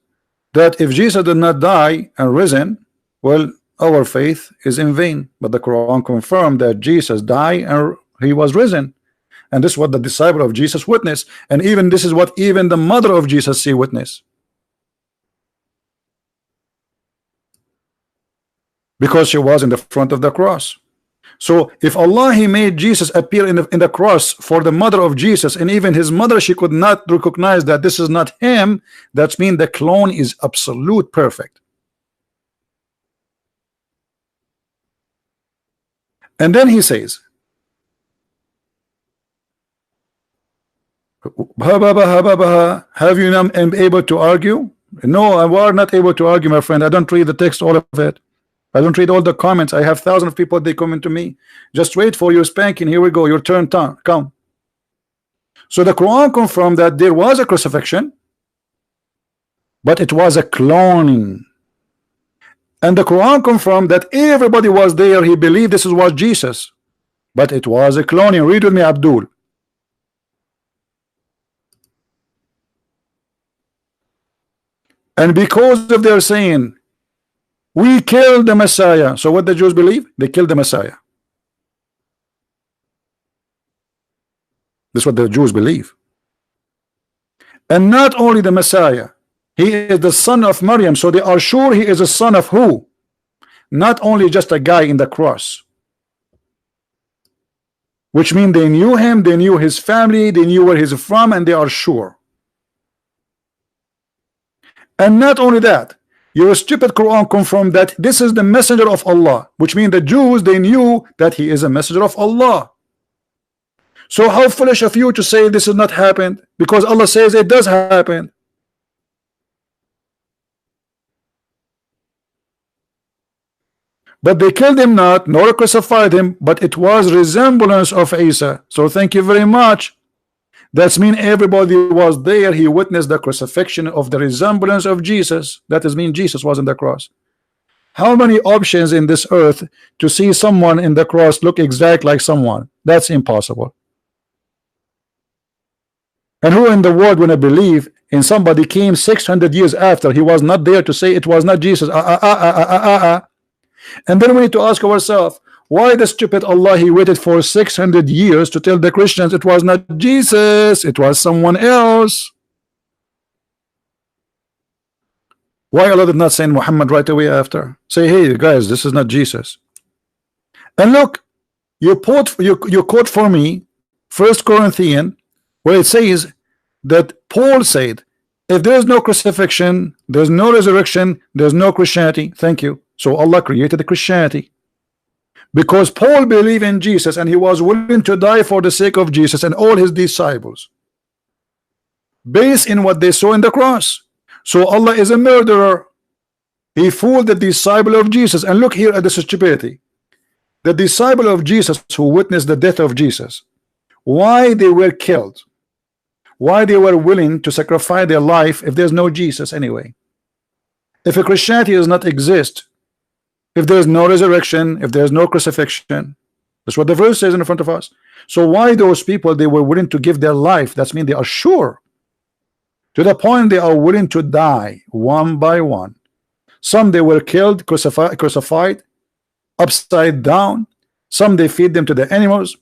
that if Jesus did not die and risen, well, our faith is in vain. But the Quran confirmed that Jesus died and he was risen, and this is what the disciple of Jesus witnessed, and even this is what even the mother of Jesus see witness, because she was in the front of the cross. So if Allah, he made Jesus appear in the cross for the mother of Jesus, and even his mother, she could not recognize that this is not him, that means the clone is absolute perfect. And then he says, have you not been able to argue? No, I was not able to argue, my friend. I don't read the text, all of it. I don't read all the comments. I have thousands of people, they come into me. Just wait for your spanking. Here we go, your turn, come. So the Quran confirmed that there was a crucifixion, but it was a cloning. And the Quran confirmed that everybody was there. He believed this was Jesus, but it was a cloning. Read with me, Abdul. And because of their saying, we killed the Messiah. So what the Jews believe? They killed the Messiah. This is what the Jews believe. And not only the Messiah, he is the son of Maryam, so they are sure he is a son of who? Not only just a guy in the cross. Which means they knew him, they knew his family, they knew where he's from, and they are sure. And not only that, your stupid Quran confirmed that this is the messenger of Allah, which means the Jews, they knew that he is a messenger of Allah. So how foolish of you to say this has not happened, because Allah says it does happen. But they killed him not, nor crucified him, but it was resemblance of Isa. So thank you very much. That's mean everybody was there. He witnessed the crucifixion of the resemblance of Jesus. That is mean Jesus was on the cross. How many options in this earth to see someone in the cross look exact like someone? That's impossible. And who in the world when I believe in somebody came 600 years after, he was not there to say it was not Jesus? And then we need to ask ourselves, why the stupid Allah, he waited for 600 years to tell the Christians it was not Jesus, it was someone else? Why Allah did not send Muhammad right away after? Say, hey guys, this is not Jesus. And look, you quote for me 1 Corinthians, where it says that Paul said, if there is no crucifixion, there's no resurrection, there's no Christianity. Thank you. So Allah created the Christianity. Because Paul believed in Jesus and he was willing to die for the sake of Jesus and all his disciples, based in what they saw in the cross. So Allah is a murderer. He fooled the disciple of Jesus. And look here at the stupidity. The disciple of Jesus who witnessed the death of Jesus, why they were killed, why they were willing to sacrifice their life if there's no Jesus anyway. If a Christianity does not exist, if there's no resurrection, if there's no crucifixion, that's what the verse says in front of us. So why those people, they were willing to give their life? That's mean they are sure, to the point they are willing to die one by one. Some they were killed, crucified upside down. Some they feed them to the animals.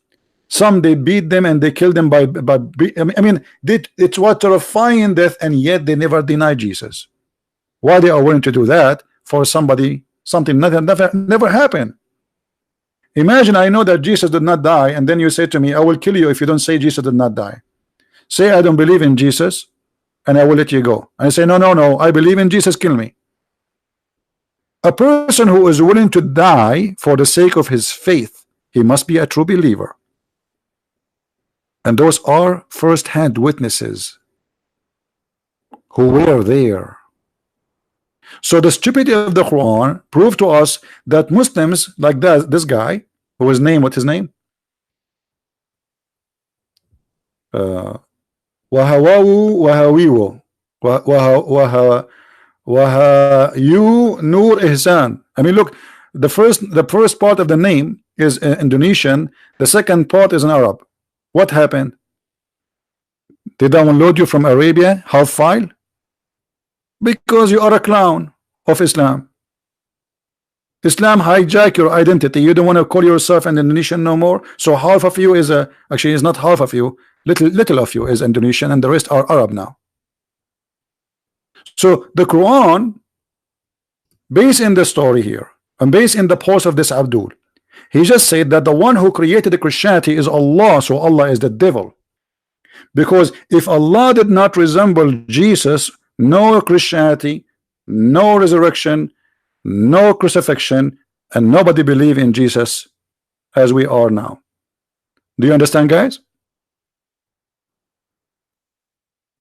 Some they beat them and they killed them by I mean, it's what terrifying death, and yet they never deny Jesus. Why they are willing to do that for somebody? Something never happened. Imagine I know that Jesus did not die, and then you say to me, I will kill you if you don't say Jesus did not die. Say I don't believe in Jesus, and I will let you go. And I say no, I believe in Jesus, kill me. A person who is willing to die for the sake of his faith, he must be a true believer. And those are first-hand witnesses who were there. So the stupidity of the Quran proved to us that Muslims like this guy, who was named, what's his name? Wahawawu Wahawiwo Wahayu Nur Ihsan. I mean, look, the first part of the name is Indonesian, the second part is in Arab. What happened? They download you from Arabia, half file? Because you are a clown of Islam. Islam hijack your identity. You don't want to call yourself an Indonesian no more. So half of you is actually it's not half of you. Little of you is Indonesian, and the rest are Arab now. So the Quran, based in the story here, and based in the post of this Abdul, he just said that the one who created the Christianity is Allah. So Allah is the devil. Because if Allah did not resemble Jesus, no Christianity, no resurrection, no crucifixion, and nobody believe in Jesus as we are now. Do you understand, guys?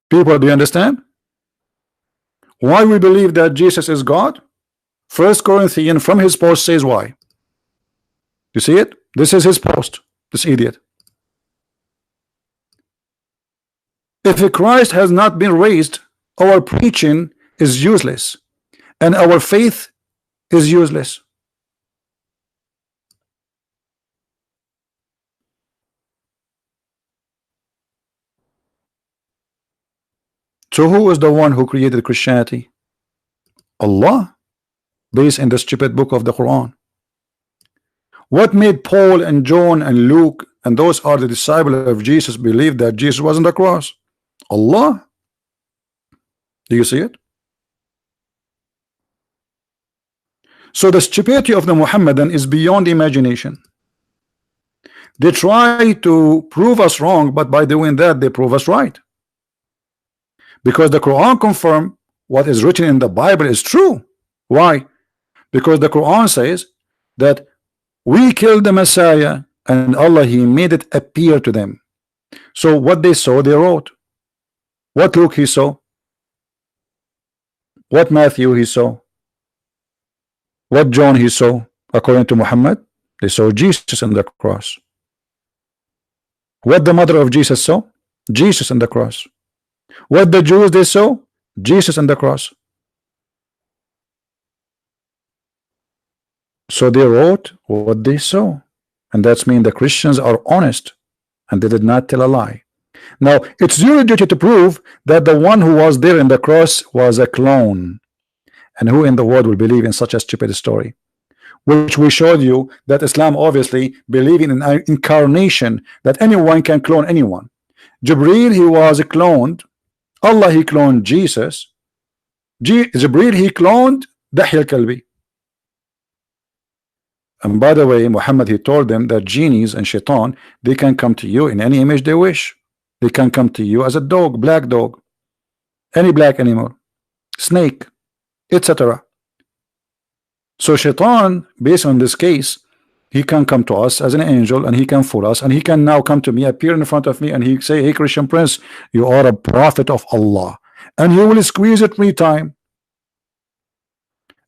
People, do you understand why we believe that Jesus is God? 1 Corinthians from his post says why. You see it? This is his post, this idiot. If Christ has not been raised, our preaching is useless and our faith is useless. So who is the one who created Christianity? Allah, based in the stupid book of the Quran. What made Paul and John and Luke and those are the disciples of Jesus believe that Jesus was on the cross? Allah. Do you see it? So the stupidity of the Muhammadan is beyond imagination. They try to prove us wrong, but by doing that they prove us right, because the Quran confirm what is written in the Bible is true. Why? Because the Quran says that we killed the Messiah and Allah he made it appear to them. So what they saw they wrote. What Luke he saw, what Matthew he saw, what John he saw. According to Muhammad, they saw Jesus on the cross. What the mother of Jesus saw, Jesus on the cross. What the Jews they saw, Jesus on the cross. So they wrote what they saw, and that's mean the Christians are honest and they did not tell a lie. Now it's your duty to prove that the one who was there in the cross was a clone, and who in the world will believe in such a stupid story? Which we showed you that Islam obviously believing in an incarnation, that anyone can clone anyone. Jibreel he was cloned, Allah he cloned Jesus, Jibreel he cloned Dahya al-Kalbi. And by the way, Muhammad he told them that genies and shaitan they can come to you in any image they wish. They can come to you as a dog, black dog, any black animal, snake, etc. So shaitan, based on this case, he can come to us as an angel and he can fool us, and he can now come to me, appear in front of me, and he say, hey Christian Prince, you are a prophet of Allah, and he will squeeze it 3 times.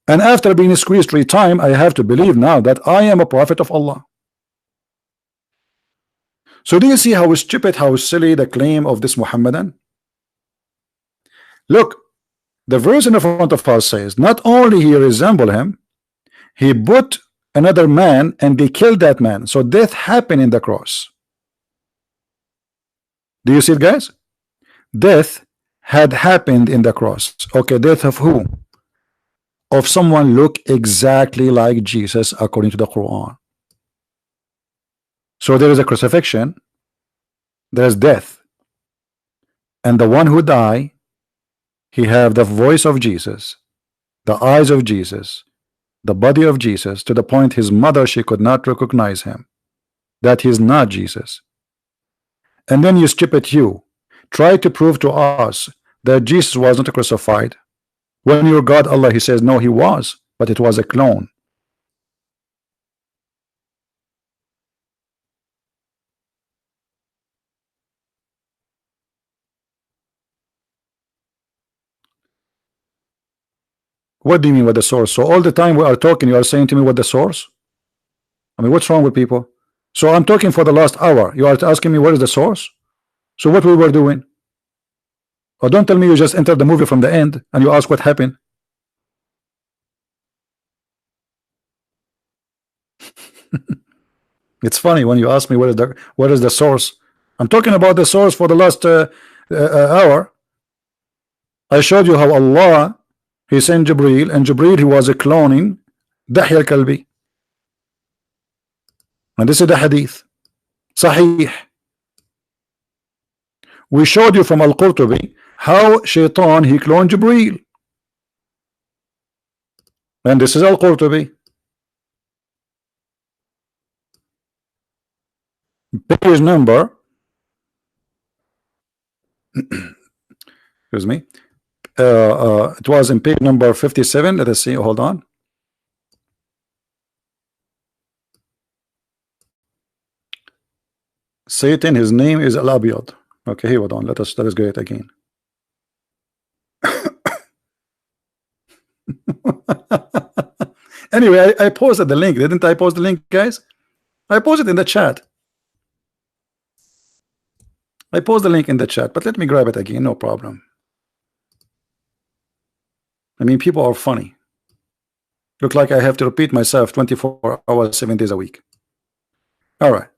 And after being squeezed 3 times, I have to believe now that I am a prophet of Allah. So do you see how stupid, how silly the claim of this Muhammadan? Look, the verse in the front of us says not only he resemble him, he put another man and they killed that man. So death happened in the cross. Do you see it, guys? Death had happened in the cross. Okay, death of who? Of someone look exactly like Jesus according to the Quran. So there is a crucifixion, there is death, and the one who die, he have the voice of Jesus, the eyes of Jesus, the body of Jesus, to the point his mother she could not recognize him, that he's not Jesus. And then you stupid you try to prove to us that Jesus was not crucified, when your God Allah he says no he was, but it was a clone. What do you mean with the source? So all the time we are talking, you are saying to me what the source? I mean, what's wrong with people? So I'm talking for the last hour. You are asking me what is the source? So what we were doing? Or don't tell me you just entered the movie from the end and you ask what happened. It's funny when you ask me what is the source. I'm talking about the source for the last hour. I showed you how Allah he sent Jibreel, and Jibreel he was a cloning Dahya al-Kalbi. And this is the hadith Sahih. We showed you from Al-Qurtubi how Shaitan he cloned Jibreel, and this is Al-Qurtubi, page number excuse me, it was in page number 57. Let us see, hold on. Satan, his name is Al-Abiyad. Okay, hold on, let us go it again. Anyway, I posted the link, didn't I post the link, guys? I posted in the chat. I post the link in the chat, but let me grab it again, no problem. I mean, people are funny. Look like I have to repeat myself 24 hours, 7 days a week. All right.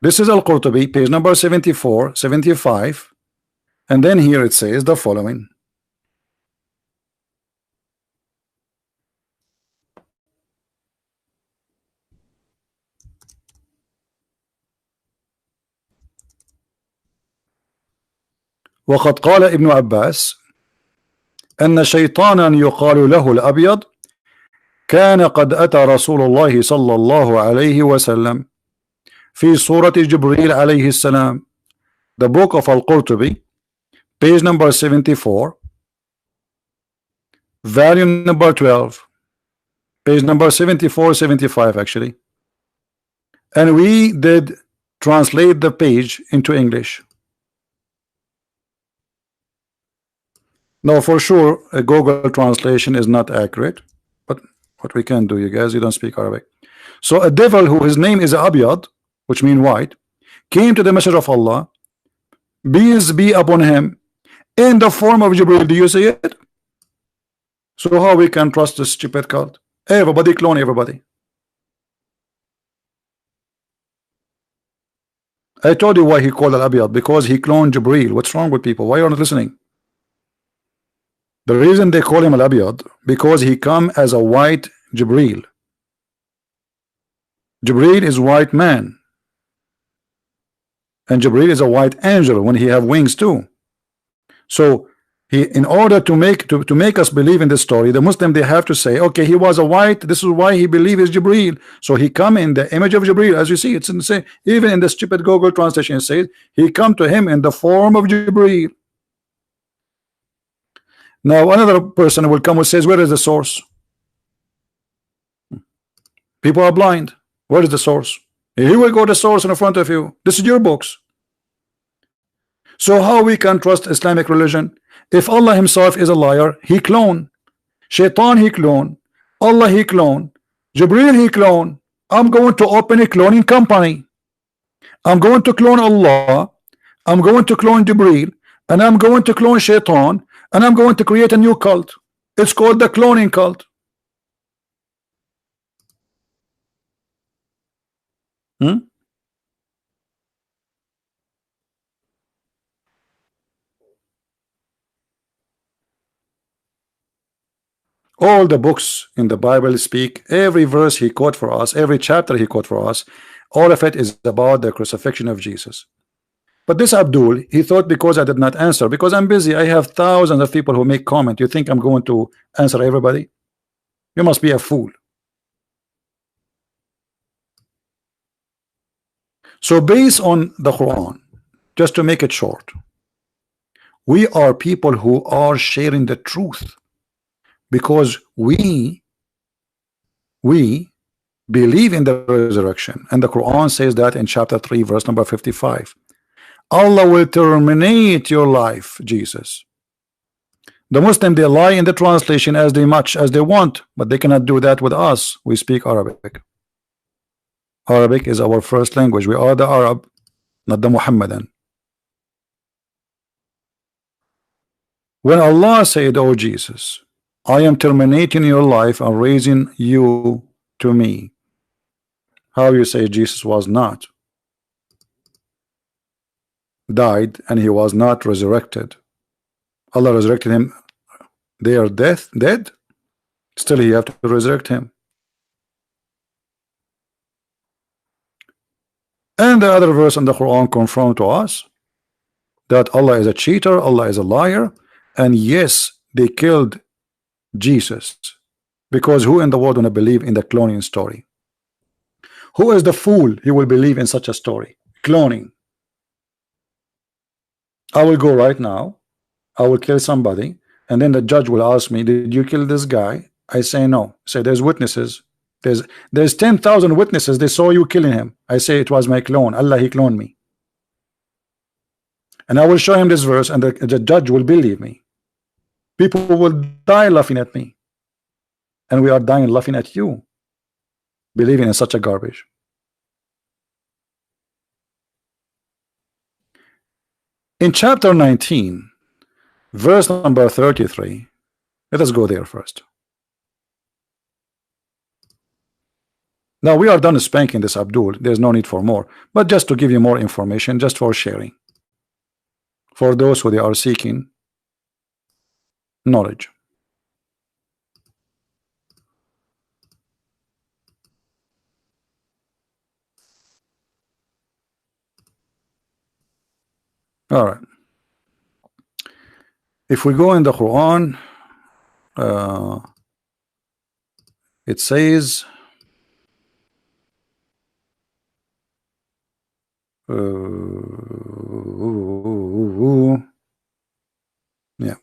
This is Al-Qurtubi, page number 74, 75. And then here it says the following. وقد قال ابن عباس أن شيطانا يقال له الأبيض كان قد أتى رسول الله صلى الله عليه وسلم في صورة جبريل عليه السلام. The book of Al-Qurtubi, page number 74, volume number 12, page number 74, 75 actually. And we did translate the page into English. Now for sure a Google translation is not accurate, but what we can do, you guys, you don't speak Arabic. So a devil who his name is Abyad, which means white, came to the Messenger of Allah, peace be upon him, in the form of Jibril. Do you see it? So how we can trust this stupid cult? Everybody clone everybody. I told you why he called Al-Abyad, because he cloned Jibril. What's wrong with people? Why are you not listening? The reason they call him Al-Abyad, because he come as a white Jibril. Jibril is white man, and Jibril is a white angel when he have wings too. So he, in order to make us believe in this story, the Muslim, they have to say, okay, he was a white, this is why he believe is Jibril. So he come in the image of Jibril, as you see, it's in the same, even in the stupid Google translation it says he come to him in the form of Jibril. Now another person will come and says, where is the source? People are blind. Where is the source? Here we go, the source in front of you. This is your books. So how we can trust Islamic religion? If Allah himself is a liar, he clone. Shaitan he clone. Allah he clone. Jibril he clone. I'm going to open a cloning company. I'm going to clone Allah. I'm going to clone Jibril. And I'm going to clone Shaitan. And I'm going to create a new cult. It's called the cloning cult. All the books in the Bible speak, every verse he quote for us, every chapter he quote for us, all of it is about the crucifixion of Jesus. But this Abdul, he thought because I did not answer, because I'm busy, I have thousands of people who make comment. You think I'm going to answer everybody? You must be a fool. So based on the Quran, just to make it short, we are people who are sharing the truth, because we believe in the resurrection, and the Quran says that in chapter 3 verse number 55, Allah will terminate your life, Jesus. The Muslim, they lie in the translation as much as they want, but they cannot do that with us. We speak Arabic. Arabic is our first language. We are the Arab, not the Muhammadan. When Allah said, oh Jesus, I am terminating your life and raising you to me, how you say Jesus was not died and he was not resurrected? Allah resurrected him. They are dead. Still he have to resurrect him. And the other verse in the Quran confirm to us that Allah is a cheater, Allah is a liar, and yes, they killed Jesus, because who in the world wanna believe in the cloning story? Who is the fool he will believe in such a story? Cloning. I will go right now, I will kill somebody, and then the judge will ask me, did you kill this guy? I say no. Say there's witnesses. There's 10,000 witnesses, they saw you killing him. I say it was my clone. Allah, he cloned me. And I will show him this verse, and the judge will believe me. People will die laughing at me, and we are dying laughing at you, believing in such a garbage. In chapter 19 verse number 33, let us go there first. Now we are done spanking this Abdul, there's no need for more, but just to give you more information, just for sharing, for those who they are seeking knowledge. All right. If we go in the Quran, it says yeah.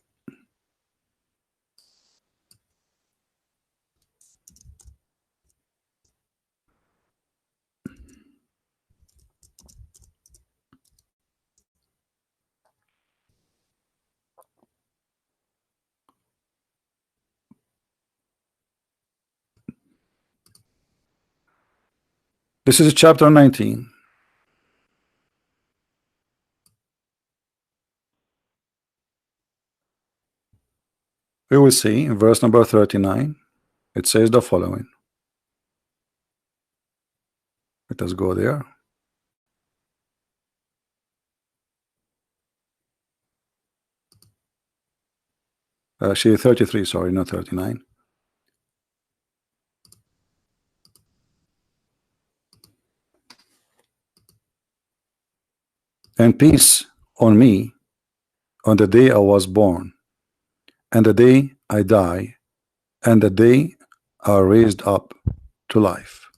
This is chapter 19. We will see in verse number 39. It says the following. Let us go there. Actually 33, sorry, not 39. And peace on me on the day I was born, and the day I die, and the day I raised up to life.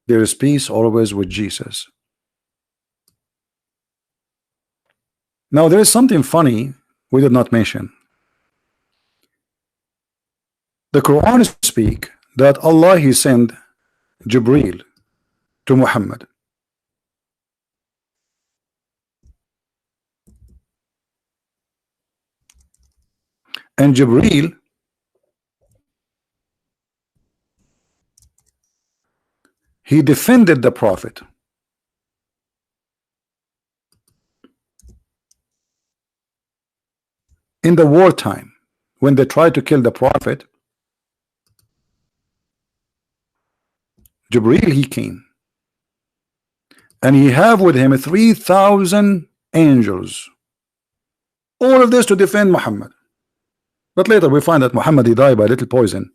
There is peace always with Jesus. Now there is something funny we did not mention. The Quran speak that Allah He sent Jibril to Muhammad. And Jibril he defended the Prophet. In the wartime, when they tried to kill the Prophet, Jibril he came, and he have with him 3,000 angels. All of this to defend Muhammad. But later we find that Muhammad he died by little poison.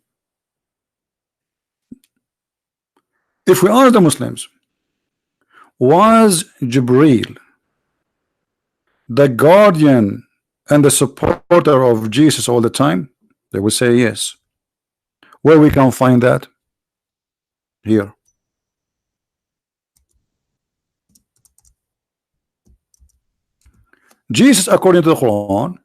If we are the Muslims, was Jibril the guardian and the supporter of Jesus all the time? They would say yes. Where we can find that? Here. Jesus, according to the Quran,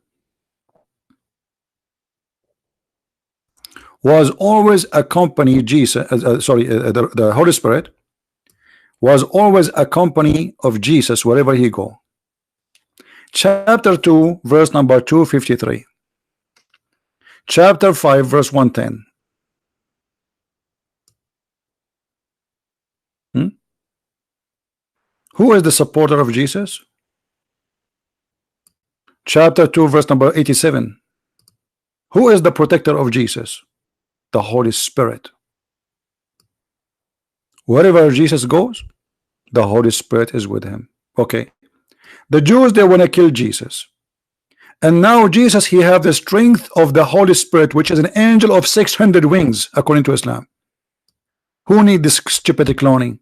was always accompany Jesus. The Holy Spirit was always accompany of Jesus wherever he go. Chapter 2, verse number 253. Chapter 5, verse 110. Who is the supporter of Jesus? Chapter 2, verse number 87. Who is the protector of Jesus? The Holy Spirit. Wherever Jesus goes, the Holy Spirit is with him. Okay. The Jews, they want to kill Jesus. And now Jesus, he have the strength of the Holy Spirit, which is an angel of 600 wings, according to Islam. Who need this stupid cloning?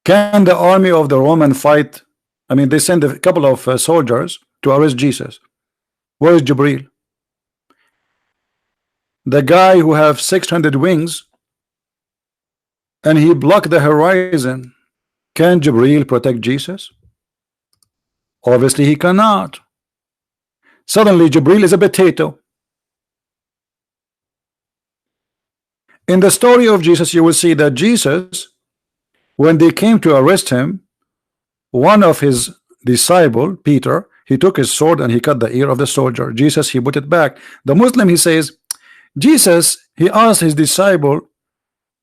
Can the army of the Roman fight? I mean, they send a couple of soldiers to arrest Jesus. Where is Jibril? The guy who have 600 wings, and he blocked the horizon. Can Jibril protect Jesus? Obviously he cannot. Suddenly Jibril is a potato. In the story of Jesus, you will see that Jesus, when they came to arrest him, one of his disciple, Peter, he took his sword and he cut the ear of the soldier. Jesus, he put it back. The Muslim, he says, Jesus, he asked his disciple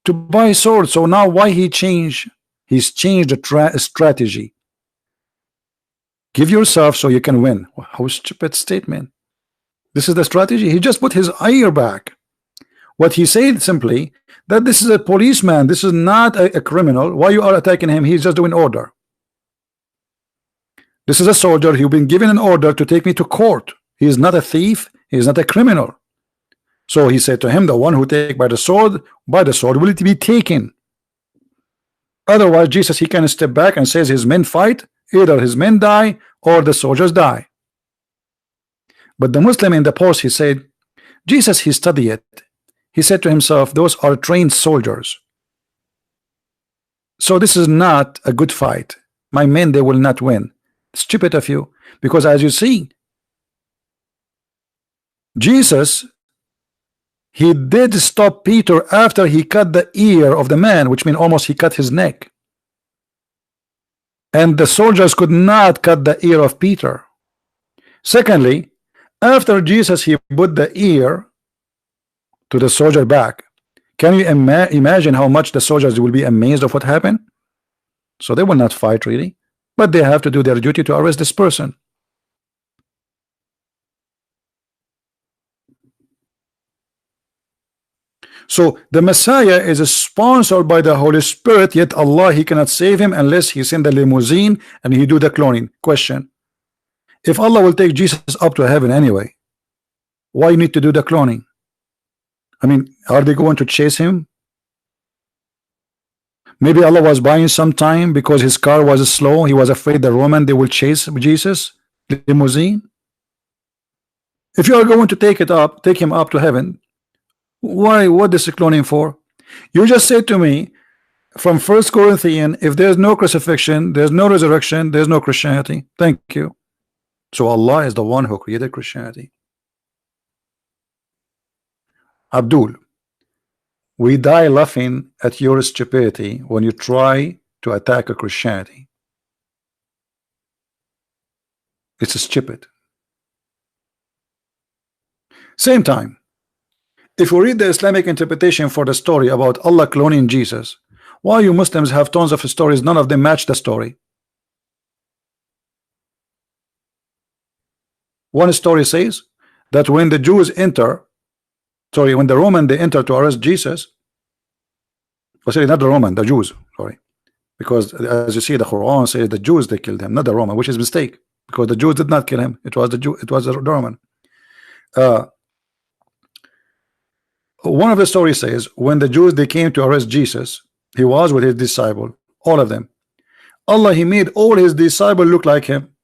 to buy sword, so now why he changed? He's changed the strategy. Give yourself so you can win. How stupid statement. This is the strategy. He just put his ear back. What he said simply, that this is a policeman, this is not a criminal. Why you are attacking him? He's just doing order. This is a soldier. He's been given an order to take me to court. He is not a thief. He is not a criminal. So he said to him, the one who take by the sword will it be taken. Otherwise Jesus, he can step back and says his men fight either his men die or the soldiers die. But the Muslim in the post, he said, Jesus, he studied it. He said to himself, those are trained soldiers. So this is not a good fight. My men, they will not win. Stupid of you. Because as you see, Jesus, he did stop Peter after he cut the ear of the man, which means almost he cut his neck. And the soldiers could not cut the ear of Peter. Secondly, after Jesus, he put the ear to the soldier back. Can you imagine how much the soldiers will be amazed of what happened? So they will not fight really, but they have to do their duty to arrest this person. So the Messiah is sponsored by the Holy Spirit, yet Allah, he cannot save him unless he send the limousine and he do the cloning. Question: if Allah will take Jesus up to heaven anyway, why you need to do the cloning? I mean, are they going to chase him? Maybe Allah was buying some time because his car was slow. He was afraid the Roman, they will chase Jesus limousine. If you are going to take him up to heaven, why? What is cloning for? You just said to me from 1 Corinthians, if there's no crucifixion, there's no resurrection, there's no Christianity. Thank you. So Allah is the one who created Christianity. Abdul, we die laughing at your stupidity when you try to attack a Christianity. It's stupid. Same time, if we read the Islamic interpretation for the story about Allah cloning Jesus, why you Muslims have tons of stories, none of them match the story. One story says that when the Jews enter, when the Roman they enter to arrest Jesus, or sorry, not the Roman, the Jews, sorry, because as you see, the Quran says the Jews they killed him, not the Roman, which is a mistake, because the Jews did not kill him. It was the Jew, it was the Roman. One of the stories says when the Jews they came to arrest Jesus, he was with his disciple, all of them. Allah, he made all his disciples look like him.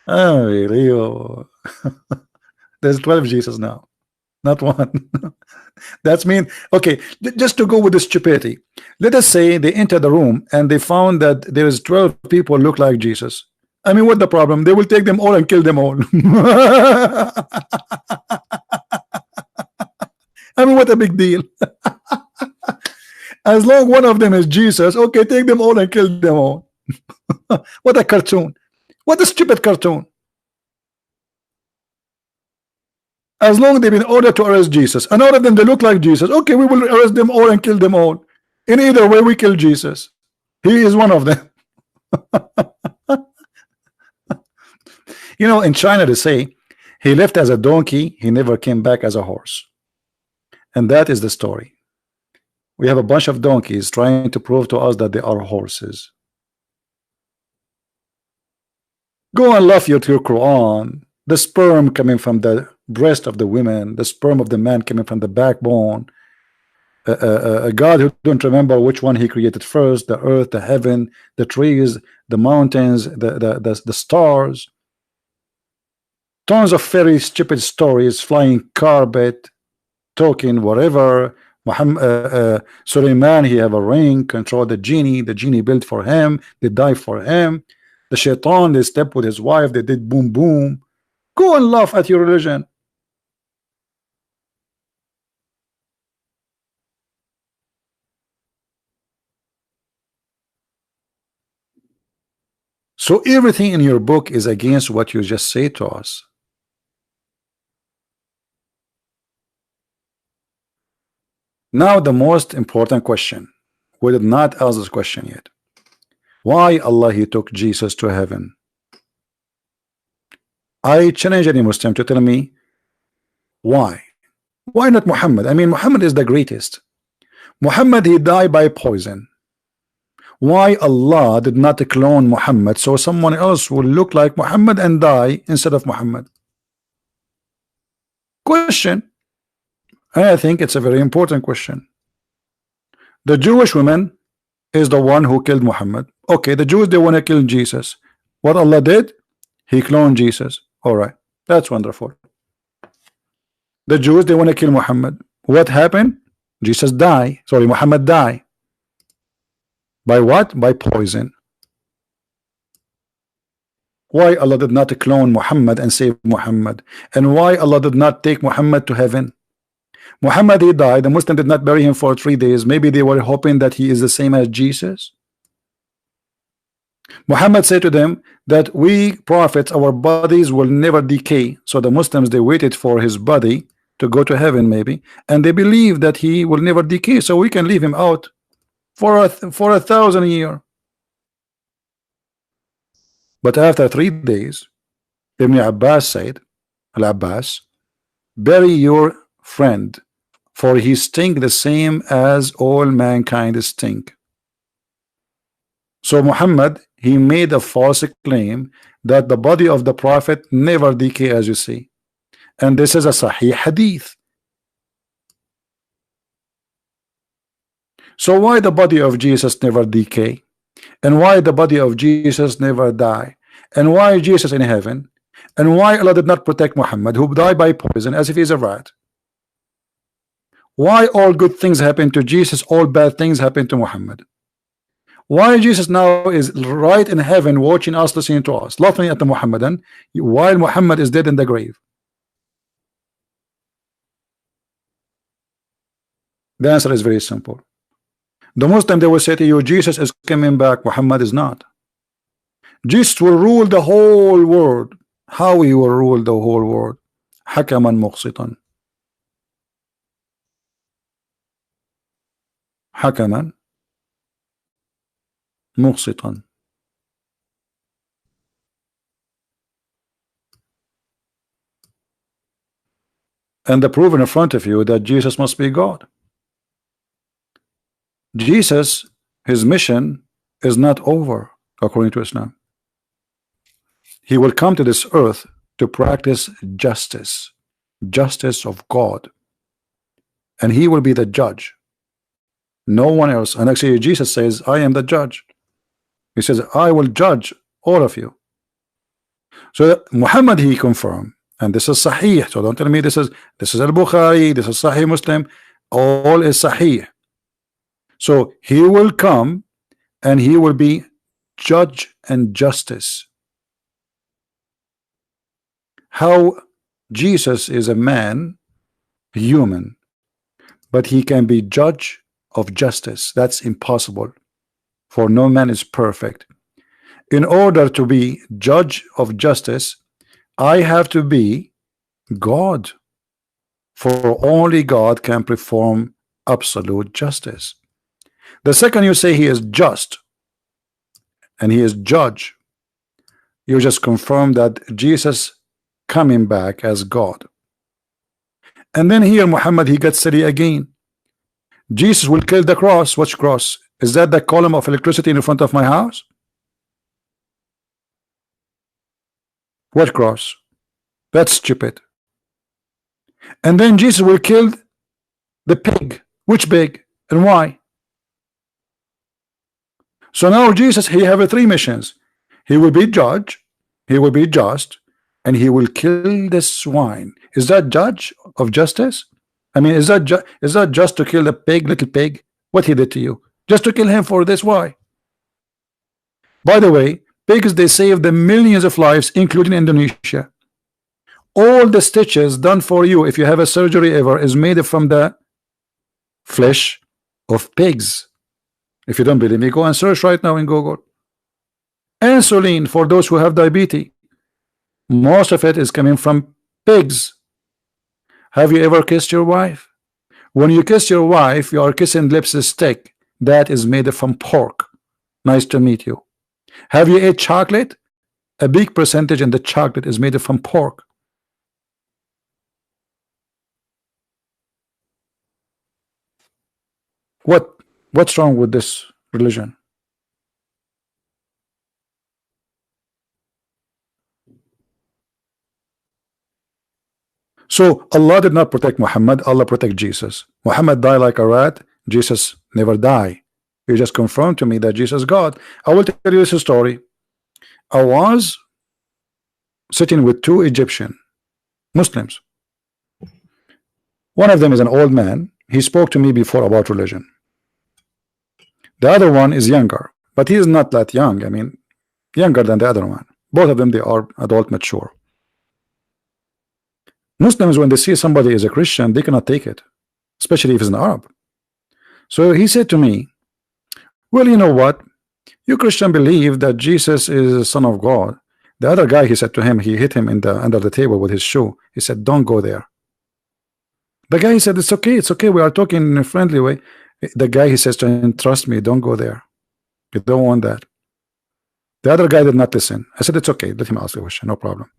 Oh, really? There's 12 Jesus now, not one. That's mean. Okay, just to go with the stupidity, let us say they enter the room and they found that there is 12 people look like Jesus. I mean, what the problem? They will take them all and kill them all. I mean, what a big deal. As long one of them is Jesus, okay, take them all and kill them all. What a cartoon. What a stupid cartoon. As long as they've been ordered to arrest Jesus, and all of them they look like Jesus, okay, we will arrest them all and kill them all. In either way, we kill Jesus. He is one of them. You know, in China they say he left as a donkey, he never came back as a horse. And that is the story. We have a bunch of donkeys trying to prove to us that they are horses. Go and love your Quran. The sperm coming from the breast of the women, the sperm of the man coming from the backbone. A God who don't remember which one he created first, the earth, the heaven, the trees, the mountains, the stars. Tons of very stupid stories, flying carpet, talking whatever. Suleiman, he have a ring, control the genie built for him, they die for him. The shaitan, they step with his wife, they did boom boom. Go and laugh at your religion. So everything in your book is against what you just say to us. Now the most important question. We did not ask this question yet. Why Allah he took Jesus to heaven? I challenge any Muslim to tell me why. Why not Muhammad? I mean, Muhammad is the greatest. Muhammad, he died by poison. Why Allah did not clone Muhammad so someone else will look like Muhammad and die instead of Muhammad? Question, and I think it's a very important question. The Jewish woman is the one who killed Muhammad. Okay, the Jews, they want to kill Jesus. What Allah did? He cloned Jesus. All right, that's wonderful. The Jews, they want to kill Muhammad. What happened? Jesus died. Sorry, Muhammad died. By what? By poison. Why Allah did not clone Muhammad and save Muhammad? And why Allah did not take Muhammad to heaven? Muhammad, he died. The Muslim did not bury him for 3 days. Maybe they were hoping that he is the same as Jesus. Muhammad said to them that we prophets, our bodies will never decay. So the Muslims, they waited for his body to go to heaven maybe, and they believe that he will never decay, so we can leave him out for 1,000 years. But after 3 days, Ibn Abbas said, Al-Abbas, bury your friend, for he stink the same as all mankind stink. So Muhammad, he made a false claim that the body of the prophet never decay, as you see, and this is a Sahih hadith. So why the body of Jesus never decay? And why the body of Jesus never die? And why Jesus in heaven? And why Allah did not protect Muhammad, who died by poison as if he's a rat? Why all good things happen to Jesus, all bad things happen to Muhammad? Why Jesus now is right in heaven watching us, listening to us, laughing at the Muhammadan, while Muhammad is dead in the grave? The answer is very simple. The Muslim, they will say to you, Jesus is coming back, Muhammad is not. Jesus will rule the whole world. How he will rule the whole world? Hakaman muqsitan. Hakaman muqsitan. And the proof in front of you that Jesus must be God. Jesus, his mission is not over according to Islam. He will come to this earth to practice justice, justice of God, and he will be the judge, no one else. And actually Jesus says, I am the judge. He says, I will judge all of you. So Muhammad, he confirmed, and this is Sahih. So don't tell me this is Al-Bukhari, this is Sahih Muslim. All is Sahih. So he will come and he will be judge and justice. How Jesus is a man, human, but he can be judge of justice. That's impossible, for no man is perfect. In order to be judge of justice, I have to be God, for only God can perform absolute justice. The second you say he is just and he is judge, you just confirm that Jesus coming back as God. And then here Muhammad, he gets silly again. Jesus will kill the cross. Which cross? Is that the column of electricity in front of my house? What cross? That's stupid. And then Jesus will kill the pig. Which pig and why? So now Jesus, he have 3 missions. He will be judge, he will be just, and he will kill the swine. Is that judge of justice? I mean, is that just to kill the pig, little pig? What he did to you? Just to kill him for this? Why? By the way, pigs, they save the millions of lives, including Indonesia. All the stitches done for you, if you have a surgery ever, is made from the flesh of pigs. If you don't believe me, go and search right now in Google. Insulin for those who have diabetes, most of it is coming from pigs. Have you ever kissed your wife? When you kiss your wife, you are kissing lipstick that is made from pork. Nice to meet you. Have you ate chocolate? A big percentage in the chocolate is made from pork. What's wrong with this religion? So Allah did not protect Muhammad, Allah protect Jesus. Muhammad died like a rat, Jesus never die. You just confirmed to me that Jesus is God. I will tell you this story. I was sitting with two Egyptian Muslims. One of them is an old man. He spoke to me before about religion. The other one is younger, but he is not that young. I mean, younger than the other one. Both of them, they are adult mature. Muslims, when they see somebody is a Christian, they cannot take it, especially if it's an Arab. So he said to me, well, you know what? You Christian believe that Jesus is the Son of God. The other guy, he said to him, he hit him in the under the table with his shoe. He said, don't go there. The guy, he said, it's okay, we are talking in a friendly way. The guy, he says to him, trust me, don't go there. You don't want that. The other guy did not listen. I said, it's okay, let him ask the question, no problem.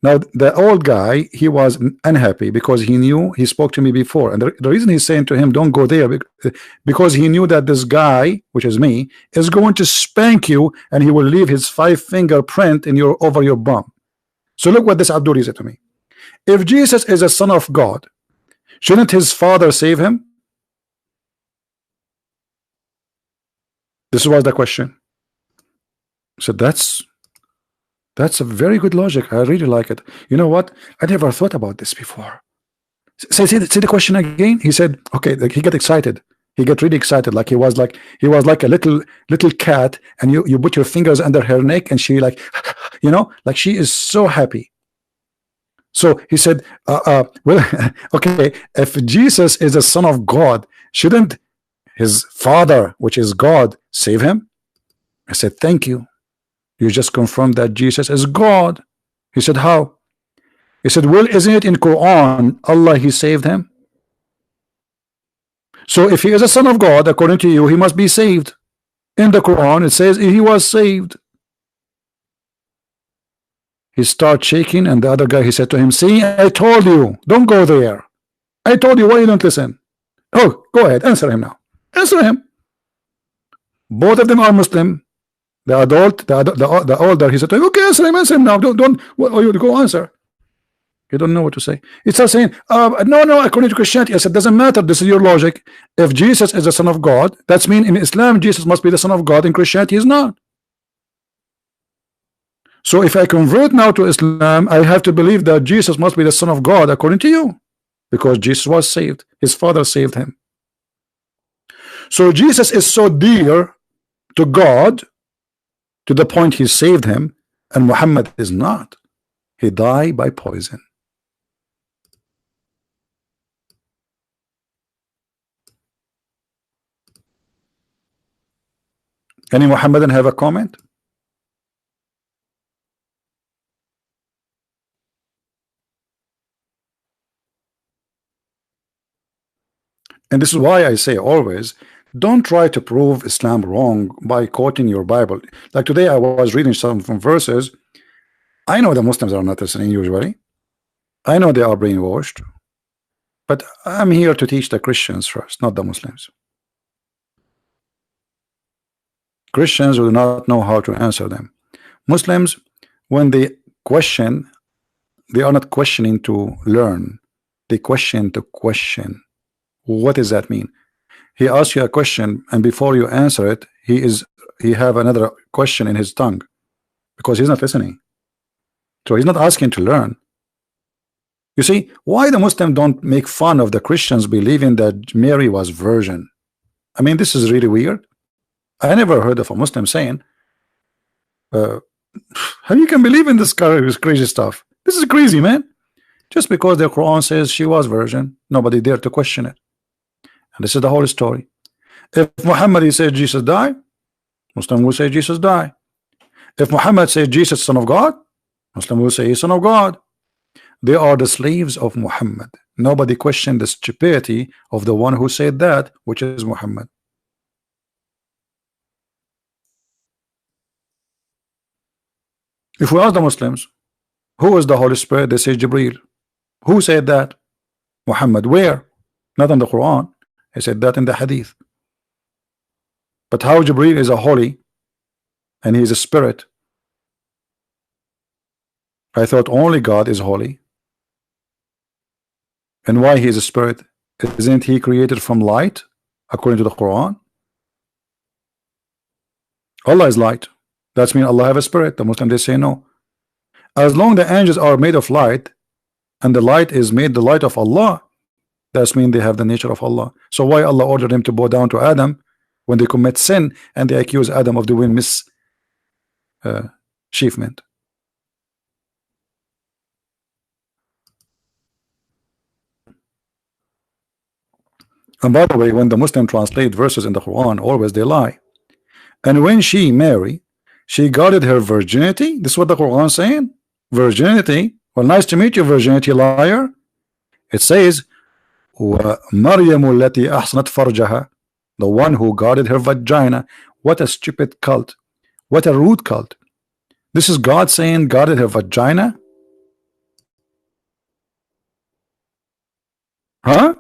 Now the old guy, he was unhappy because he knew, he spoke to me before, and the reason he's saying to him don't go there, because he knew that this guy, which is me, is going to spank you, and he will leave his 5-finger print in your over your bum. So look what this Abdul said to me. If Jesus is a son of God, shouldn't his father save him? This was the question. So that's a very good logic. I really like it. You know what? I never thought about this before. Say the question again. He said, okay, like he got excited. He got really excited, like he was like a little cat, and you put your fingers under her neck, and she like, you know, like she is so happy. So he said, well, okay, if Jesus is the son of God, shouldn't his father, which is God, save him? I said, thank you. You just confirmed that Jesus is God. He said, how? He said, well, isn't it in Quran, Allah, he saved him? So if he is a son of God, according to you, he must be saved. In the Quran, it says he was saved. He started shaking, and the other guy, he said to him, see, I told you, don't go there. I told you, why you don't listen? Oh, go ahead, answer him now. Answer him. Both of them are Muslim. The adult, the older, he said, okay, answer him now. Don't you go answer. You don't know what to say. He starts saying, no, according to Christianity. I said, doesn't matter. This is your logic. If Jesus is the son of God, that's mean in Islam, Jesus must be the son of God. In Christianity, he's not. So if I convert now to Islam, I have to believe that Jesus must be the son of God, according to you, because Jesus was saved. His father saved him. So Jesus is so dear to God, to the point he saved him, and Muhammad is not. He died by poison. Any Muhammadan have a comment? And this is why I say always, don't try to prove Islam wrong by quoting your Bible. Like today I was reading some from verses. I know the Muslims are not listening usually. I know they are brainwashed. But I'm here to teach the Christians first, not the Muslims. Christians will not know how to answer them. Muslims, when they question, they are not questioning to learn. They question to question. What does that mean? He asks you a question, and before you answer it, he have another question in his tongue, because he's not listening. So he's not asking to learn. You see, why the Muslims don't make fun of the Christians believing that Mary was virgin? I mean, this is really weird. I never heard of a Muslim saying, how you can believe in this crazy stuff? This is crazy, man. Just because the Quran says she was virgin, nobody dare to question it. And this is the whole story. If Muhammad said Jesus died, Muslim will say Jesus died. If Muhammad said Jesus son of God, Muslim will say he's son of God. They are the slaves of Muhammad. Nobody questioned the stupidity of the one who said that, which is Muhammad. If we ask the Muslims, who is the Holy Spirit? They say Jibreel. Who said that? Muhammad. Where? Not in the Quran. He said that in the Hadith. But how Jibreel is a holy and he is a spirit? I thought only God is holy. And why he is a spirit? Isn't he created from light according to the Quran? Allah is light. That's mean Allah have a spirit. The Muslim, they say no. As long the angels are made of light, and the light is made the light of Allah, that's mean they have the nature of Allah. So why Allah ordered them to bow down to Adam when they commit sin and they accuse Adam of doing mischievement? And by the way, when the Muslim translate verses in the Quran, always they lie. And when she married, she guarded her virginity. This is what the Quran is saying. Virginity. Well, nice to meet you, virginity, liar. It says, وَمَرْيَمُ الَّتِي أَحْصَنَتْ فَرْجَهَا, the one who guarded her vagina. What a stupid cult. What a rude cult. This is God saying guarded her vagina? Huh?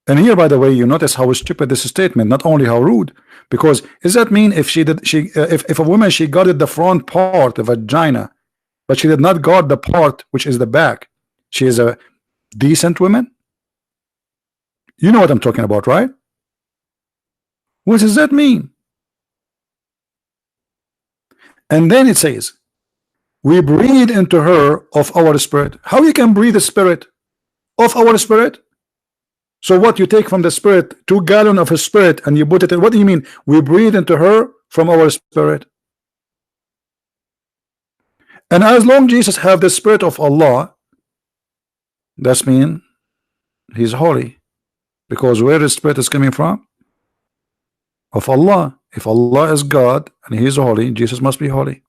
And here, by the way, you notice how stupid this statement, not only how rude. Because does that mean if if a woman, she guarded the front part, the vagina, but she did not guard the part which is the back, she is a decent woman? You know what I'm talking about, right? What does that mean? And then it says, we breathe into her of our spirit. How you can breathe the spirit of our spirit? So what, you take from the spirit 2 gallons of his spirit and you put it in? What do you mean we breathe into her from our spirit? And as long Jesus have the spirit of Allah, that's mean he's holy, because where the spirit is coming from? Of Allah. If Allah is God and he is holy, Jesus must be holy.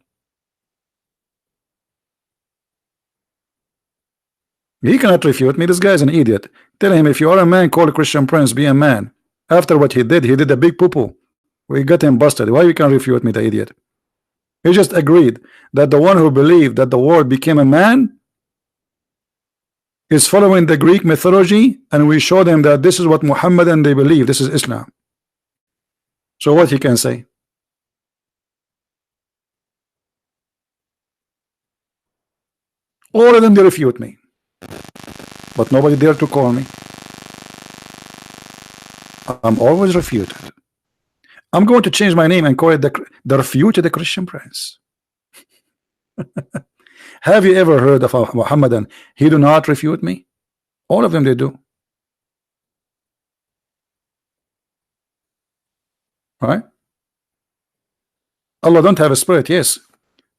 He cannot refute me. This guy is an idiot. Tell him, if you are a man, call Cristian Prince, be a man. After what he did a big poo-poo. We got him busted. Why you can refute me, the idiot? He just agreed that the one who believed that the world became a man is following the Greek mythology, and we showed him that this is what Muhammad and they believe. This is Islam. So what he can say? All of them, they refute me. But nobody dare to call me. I'm always refuted. I'm going to change my name and call it the refuted Cristian Prince. Have you ever heard of a Muhammadan? He do not refute me. All of them, they do. Right? Allah don't have a spirit. Yes.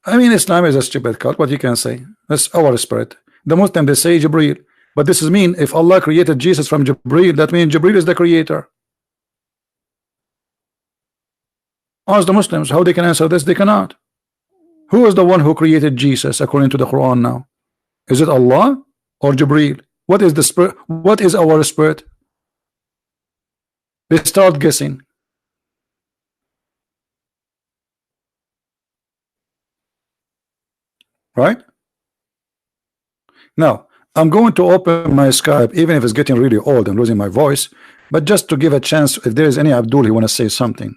I mean, Islam is a stupid cult. What you can say? That's our spirit. The Muslim, they say Jibreel. But this is mean if Allah created Jesus from Jibreel, that means Jibreel is the creator. Ask the Muslims how they can answer this. They cannot. Who is the one who created Jesus according to the Quran now? Is it Allah or Jibreel? What is the spirit? What is our spirit? They start guessing. Right? Now, I'm going to open my Skype, even if it's getting really old and losing my voice, but just to give a chance if there is any Abdul who want to say something.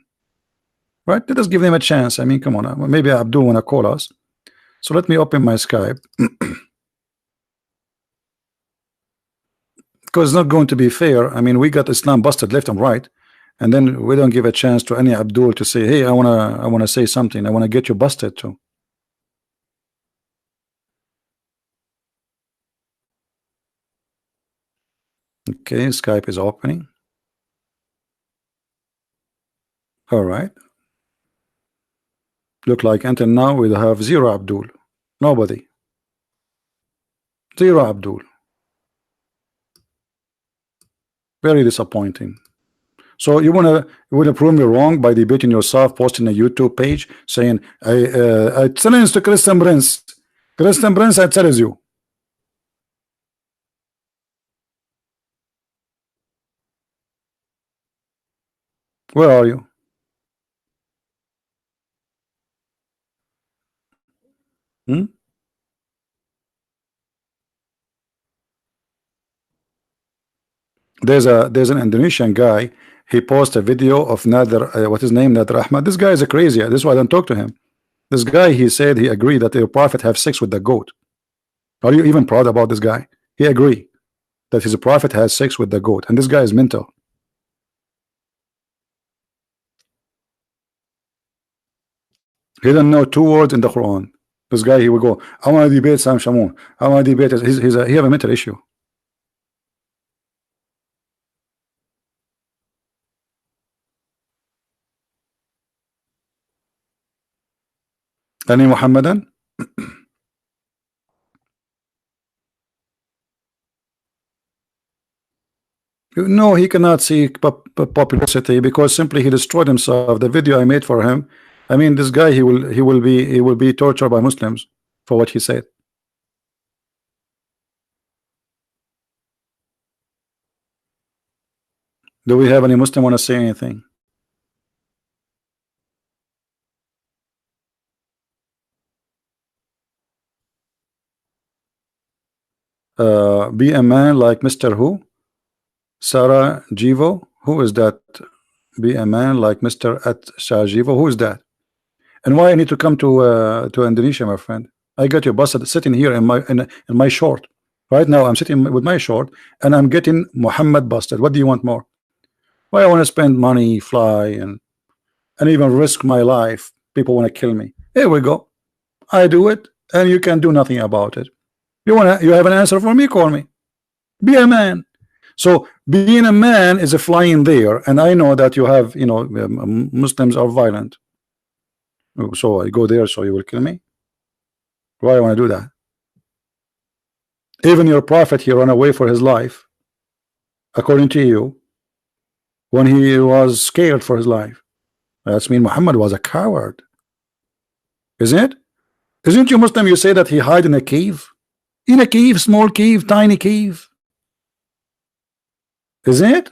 Right? Let us give them a chance. I mean, come on. Maybe Abdul want to call us. So let me open my Skype. Because it's not going to be fair. I mean, we got Islam busted left and right, and then we don't give a chance to any Abdul to say, hey, I wanna say something. I want to get you busted too. Okay, Skype is opening. All right. Look like until now we have 0 Abdul. Nobody. 0 Abdul. Very disappointing. So you wanna prove me wrong by debating yourself, posting a YouTube page saying I challenge to Cristian Prince. Cristian Prince, I challenge you. Where are you? There's an Indonesian guy. He posted a video of Nader, what his name, Nader Ahmad. This guy is a crazy. This is why I don't talk to him. This guy, he said he agreed that the prophet have sex with the goat. Are you even proud about this guy? He agree that his prophet has sex with the goat, and this guy is mental. He don't know 2 words in the Quran. This guy, he will go, I want to debate Sam Shamoun. I want to debate. He have a mental issue. Any Muhammadan? No, he cannot seek publicity because simply he destroyed himself. The video I made for him, I mean, this guy, he will be tortured by Muslims for what he said. Do we have any Muslim want to say anything? Be a man like Mr. Who? Sarah Jivo? Who is that? Be a man like Mr. at Shajivo? Who is that? And why I need to come to Indonesia, my friend? I got you busted sitting here in my short. Right now I'm sitting with my short and I'm getting Muhammad busted. What do you want more? Why I want to spend money, fly, and even risk my life? People want to kill me. Here we go. I do it, and you can do nothing about it. You have an answer for me? Call me. Be a man. So being a man is a flying there, and I know that you have, Muslims are violent. So I go there, so you will kill me. Why I want to do that? Even your prophet, he ran away for his life, according to you, when he was scared for his life. That's mean Muhammad was a coward, isn't it? Isn't you Muslim? You say that he hid in a cave, small cave, tiny cave. Isn't it?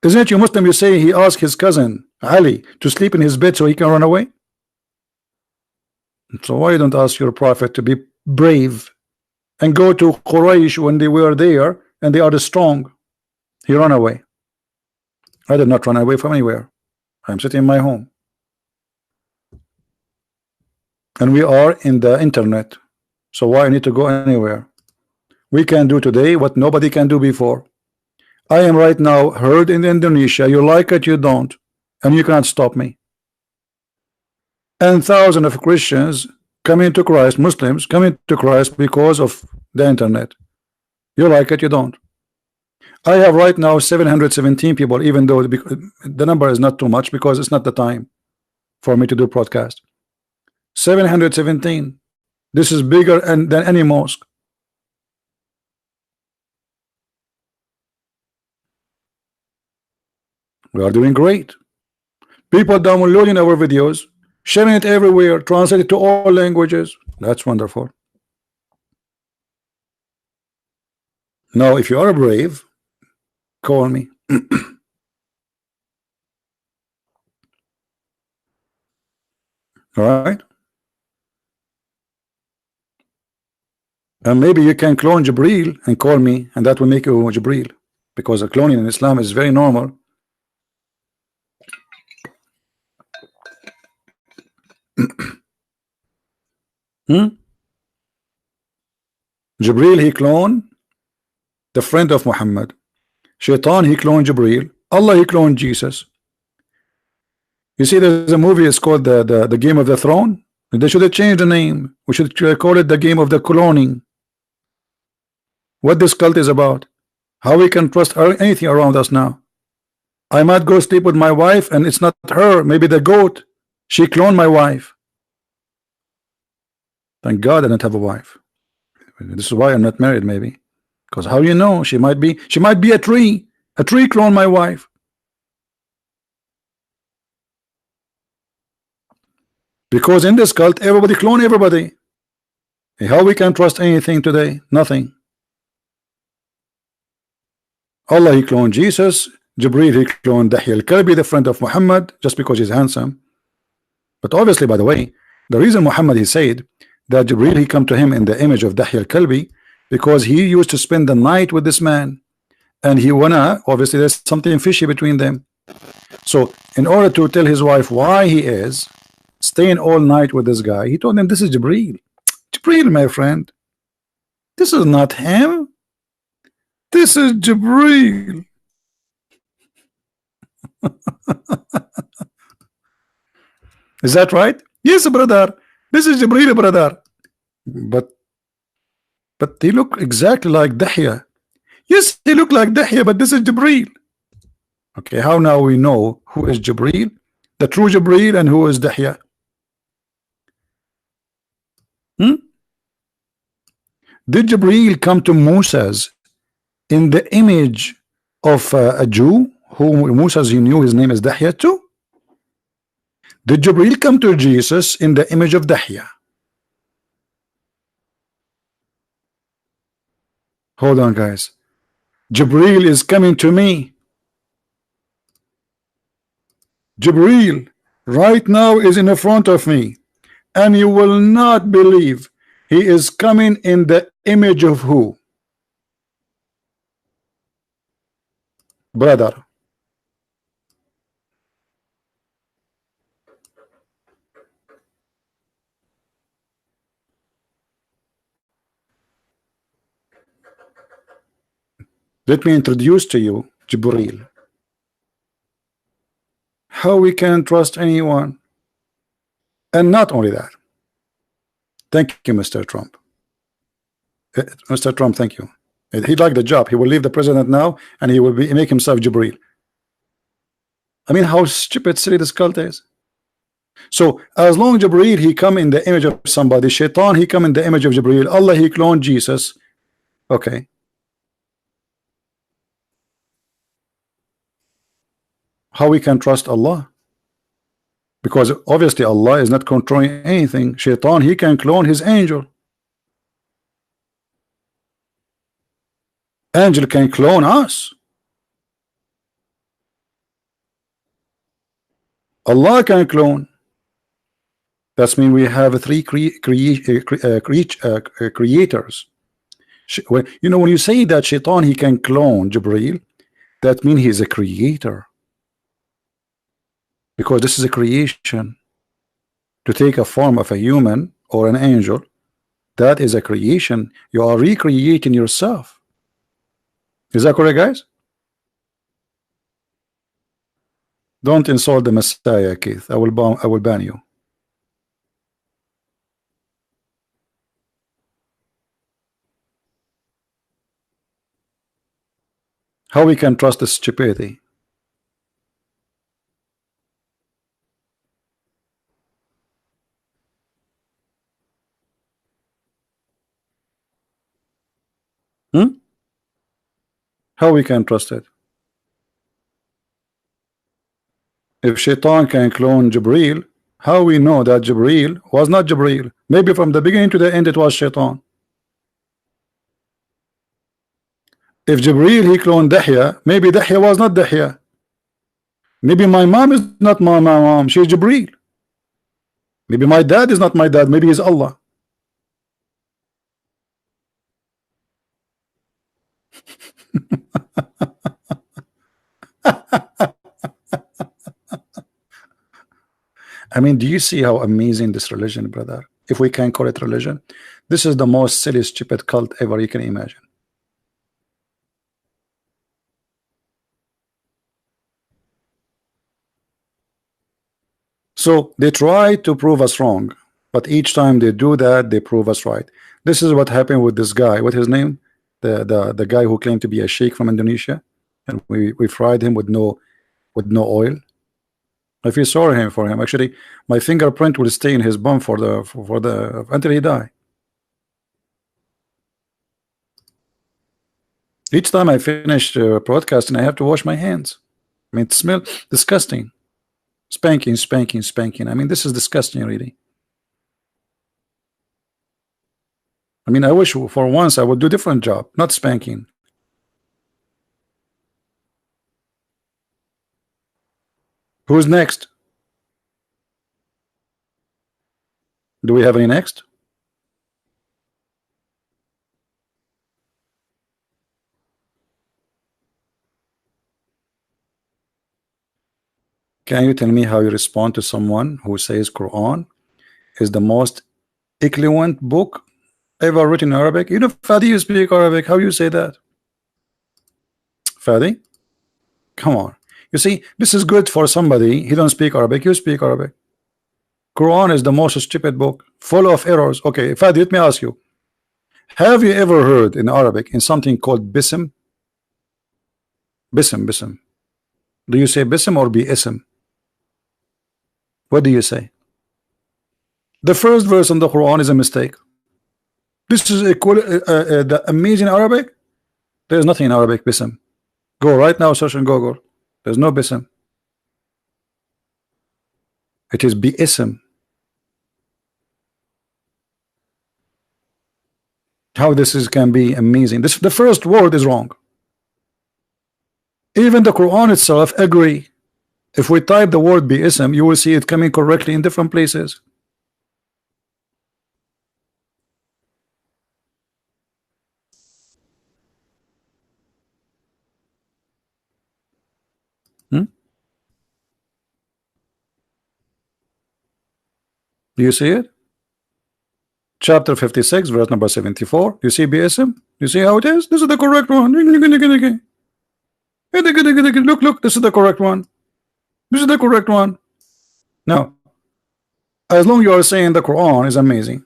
Isn't it you Muslim? You say he asked his cousin Ali to sleep in his bed so he can run away. So why don't ask your prophet to be brave and go to Quraysh when they were there and they are strong? He ran away. I did not run away from anywhere. I'm sitting in my home. And we are in the internet. So why I need to go anywhere? We can do today what nobody can do before. I am right now heard in Indonesia. You like it, you don't, and you can't stop me. And thousands of Christians coming to Christ, Muslims coming to Christ because of the internet. You like it, you don't. I have right now 717 people, even though the number is not too much because it's not the time for me to do broadcast. 717. This is bigger than any mosque. We are doing great. People downloading our videos, sharing it everywhere, translated to all languages. That's wonderful. Now, if you are brave, call me. All right. And maybe you can clone Jibril and call me, and that will make you Jibril, because a cloning in Islam is very normal. Jibril, he cloned the friend of Muhammad. Shaitan, he cloned Jibril. Allah, he cloned Jesus. You see, there's a movie, it's called the Game of the Throne. They should have changed the name. We should call it the Game of the Cloning. What this cult is about, how we can trust anything around us now. I might go sleep with my wife and it's not her, maybe the goat. She cloned my wife. Thank God I don't have a wife. This is why I'm not married, maybe. Because how you know? She might be a tree. A tree cloned my wife. Because in this cult, everybody clone everybody. How we can trust anything today? Nothing. Allah, he cloned Jesus. Jibril, he cloned Dahya al-Kalbi, the friend of Muhammad, just because he's handsome. But obviously, by the way, the reason Muhammad, he said that Jibril, he come to him in the image of Dahya al-Kalbi, because he used to spend the night with this man, and he wanna, obviously there's something fishy between them. So in order to tell his wife why he is staying all night with this guy, he told him, this is Jibril. Jibril, my friend, This is not him. This is Jibril. Is that right? Yes, brother. This is Jibril, brother. But they look exactly like Dahya. Yes, he look like Dahya, but this is Jibril. Okay, how now we know who is Jibril, the true Jibril, and who is Dahya? Did Jibril come to Moses in the image of a Jew who Moses he knew his name is Dahya too? Did Jibril come to Jesus in the image of Dahya? Hold on, guys. Jibril is coming to me. Jibril right now is in the front of me, and you will not believe he is coming in the image of who? Brother. Let me introduce to you Jibril. How we can trust anyone? And not only that. Thank you, Mr. Trump. Mr. Trump, thank you. He'd like the job. He will leave the president now, and he will make himself Jibril. I mean, how stupid, silly this cult is. So, as long as Jibril, he come in the image of somebody. Shaitan, he come in the image of Jibril. Allah, he cloned Jesus. Okay. How we can trust Allah? Because obviously Allah is not controlling anything. Shaitan, he can clone his angel. Angel can clone us. Allah can clone. That means we have three creators. You know, when you say that Shaitan, he can clone Jibril, that means he's a creator. Because this is a creation. To take a form of a human or an angel, that is a creation. You are recreating yourself. Is that correct, guys? Don't insult the Messiah, Keith. I will ban you. How we can trust this stupidity? How we can trust it? If Shaitan can clone Jibril, how we know that Jibril was not Jibril? Maybe from the beginning to the end it was Shaitan. If Jibril he cloned Dahya, maybe Dahya was not Dahya. Maybe my mom is not my mom, she's Jibril. Maybe my dad is not my dad, maybe he's Allah. I mean, do you see how amazing this religion, brother? If we can call it religion, this is the most silly, stupid cult ever you can imagine. So they try to prove us wrong, but each time they do that, they prove us right. This is what happened with this guy. What's his name? The guy who claimed to be a sheikh from Indonesia, and we fried him with no oil. I feel sorry for him. Actually, my fingerprint will stay in his bum for the until he die. Each time I finish broadcasting, I have to wash my hands. I mean, it smells disgusting. Spanking, spanking, spanking. I mean, this is disgusting, really. I mean, I wish for once I would do a different job, not spanking. Who's next? Do we have any next? Can you tell me how you respond to someone who says Quran is the most eloquent book ever written in Arabic? You know, Fadi, you speak Arabic. How you say that? Fadi? Come on. You see, this is good for somebody. He don't speak Arabic. You speak Arabic. Quran is the most stupid book, full of errors. Okay, Fadi, let me ask you. Have you ever heard in Arabic in something called bism? Bism, bism. Do you say bism or bism? What do you say? The first verse in the Quran is a mistake. This is the amazing Arabic. There is nothing in Arabic bism. Go right now, search on Google. There's no bism. It is bism. How this is can be amazing. This the first word is wrong. Even the Quran itself agree. If we type the word bism, you will see it coming correctly in different places. Do you see it? Chapter 56, verse number 74. You see BSM? You see how it is? This is the correct one. Look, look, this is the correct one. This is the correct one. Now, as long as you are saying the Quran is amazing.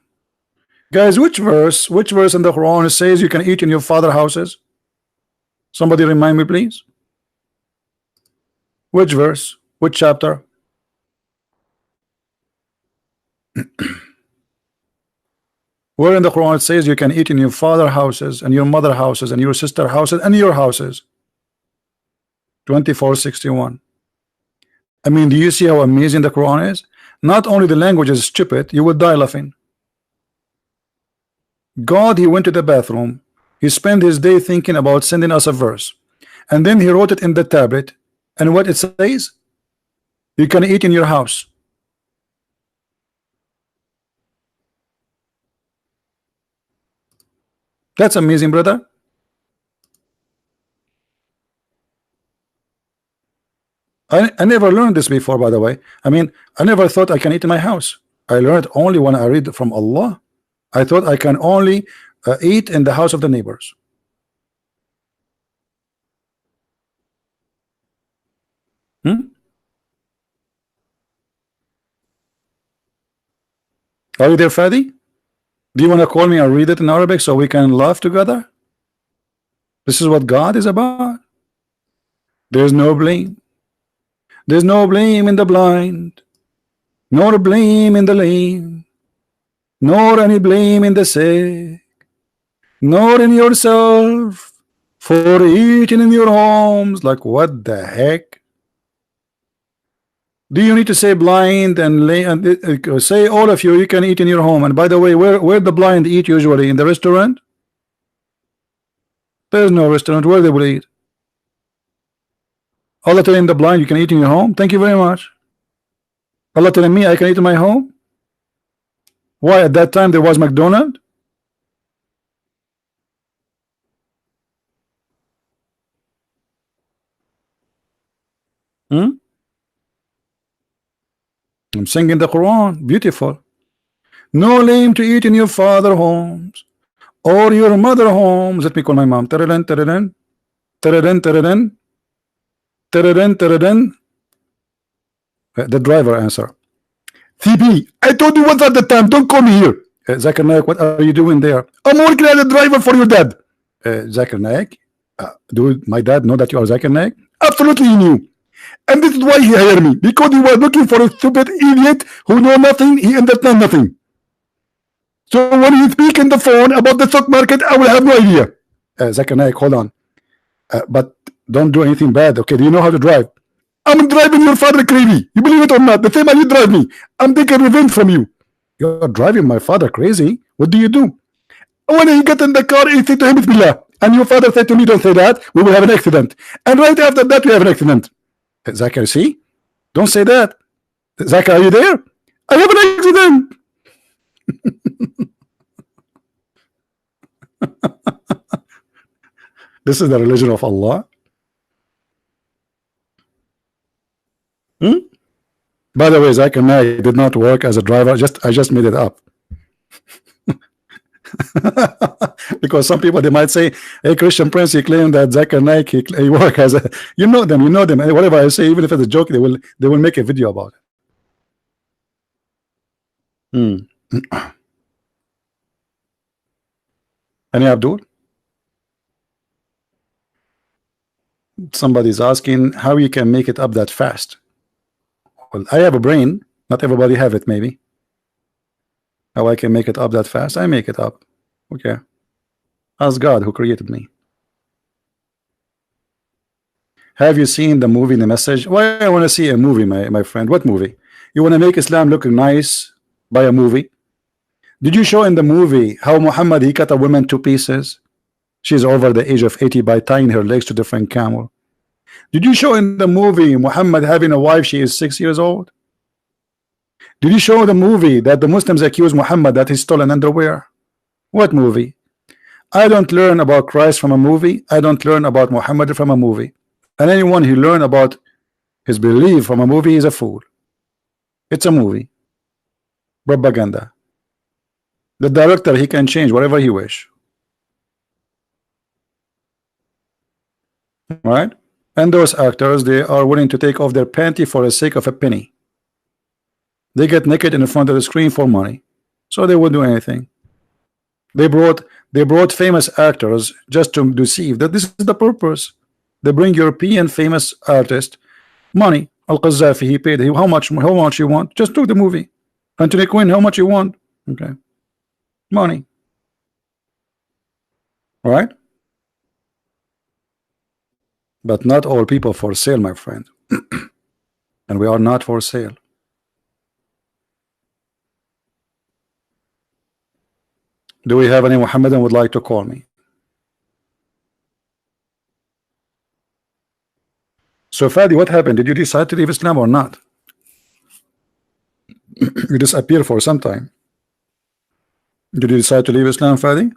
Guys, which verse in the Quran says you can eat in your father's houses? Somebody remind me, please. Which verse? Which chapter? Where in the Quran it says you can eat in your father's houses and your mother's houses and your sister's houses and your houses? 2461. I mean, do you see how amazing the Quran is? Not only the language is stupid, you would die laughing. God, he went to the bathroom, he spent his day thinking about sending us a verse, and then he wrote it in the tablet, and what it says, you can eat in your house. That's amazing, brother. I never learned this before, by the way. I mean, I never thought I can eat in my house. I learned only when I read from Allah. I thought I can only eat in the house of the neighbors. Are you there, Fadi? Do you want to call me and read it in Arabic so we can laugh together? This is what God is about. There's no blame. There's no blame in the blind, nor blame in the lame, nor any blame in the sick, nor in yourself for eating in your homes. Like, what the heck? Do you need to say blind and lay and say all of you can eat in your home? And by the way, where the blind eat usually? In the restaurant? There's no restaurant where they will eat. Allah telling the blind you can eat in your home? Thank you very much. Allah telling me I can eat in my home? Why at that time there was McDonald's? I'm singing the Quran. Beautiful. No lame to eat in your father homes or your mother homes. Let me call my mom. Taradan, taradan, taradan, taradan. The driver answer. CP, I told you once at the time, don't call me here. Zakir Naik, what are you doing there? I'm working as a driver for your dad. Zakir Naik, do my dad know that you are Zakir Naik? Absolutely he knew. And this is why he hired me, because he was looking for a stupid idiot who know nothing, he understands nothing. So when he speak in the phone about the stock market, I will have no idea. Zakir Naik, hold on. But don't do anything bad, okay? Do you know how to drive? I'm driving your father crazy. You believe it or not? The same as you drive me. I'm taking revenge from you. You're driving my father crazy? What do you do? When he got in the car, he said to him, Bismillah. And your father said to me, don't say that. We will have an accident. And right after that, we have an accident. Zakir, see? Don't say that. Zakir, are you there? I have an accident. This is the religion of Allah. By the way, Zakir Naik did not work as a driver. I just made it up. Because some people they might say, hey, Christian Prince, he claimed that Zakir Naik he work as a, you know them, and whatever I say, even if it's a joke, they will make a video about it. Any Abdul? Somebody's asking how you can make it up that fast. Well, I have a brain. Not everybody have it, maybe. How I can make it up that fast? I make it up. Okay. Ask God who created me. Have you seen the movie The Message? Why I want to see a movie, my friend? What movie? You want to make Islam look nice by a movie? Did you show in the movie how Muhammad he cut a woman to pieces? She's over the age of 80 by tying her legs to different camel. Did you show in the movie Muhammad having a wife, she is 6 years old? Did you show the movie that the Muslims accuse Muhammad that he stole an underwear? What movie? I don't learn about Christ from a movie. I don't learn about Muhammad from a movie. And anyone who learn about his belief from a movie is a fool. It's a movie. Propaganda. The director, he can change whatever he wish. Right? And those actors, they are willing to take off their panty for the sake of a penny. They get naked in front of the screen for money, so they would do anything. They brought famous actors just to deceive that this is the purpose. They bring European famous artist money. Al-Qaddafi, he paid how much you want? Just do the movie. Anthony Quinn, how much you want? Okay, money. All right. But not all people for sale, my friend. And we are not for sale. Do we have any Muhammadan would like to call me? So Fadi, what happened? Did you decide to leave Islam or not? You disappeared for some time. Did you decide to leave Islam, Fadi?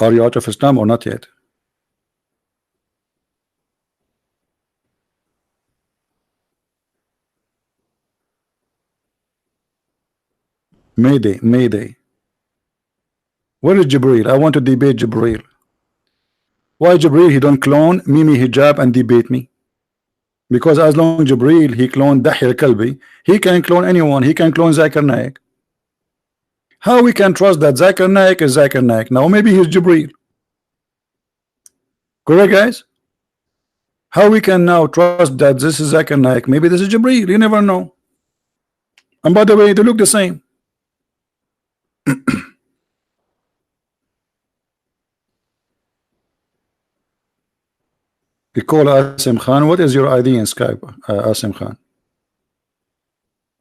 Are you out of Islam or not yet? Mayday, Mayday. Where is Jibreel? I want to debate Jibreel. Why Jibreel he don't clone Mimi Hijab and debate me? Because as long as Jibreel he cloned Dahi al-Kalbi, he can clone anyone. He can clone Zakir Naik. How we can trust that Zakir Naik is Zakir Naik? Now maybe he's Jibreel. Correct, guys? How we can now trust that this is Zakir Naik? Maybe this is Jibreel. You never know. And by the way, they look the same. We call Asim Khan. What is your ID in Skype, Asim Khan?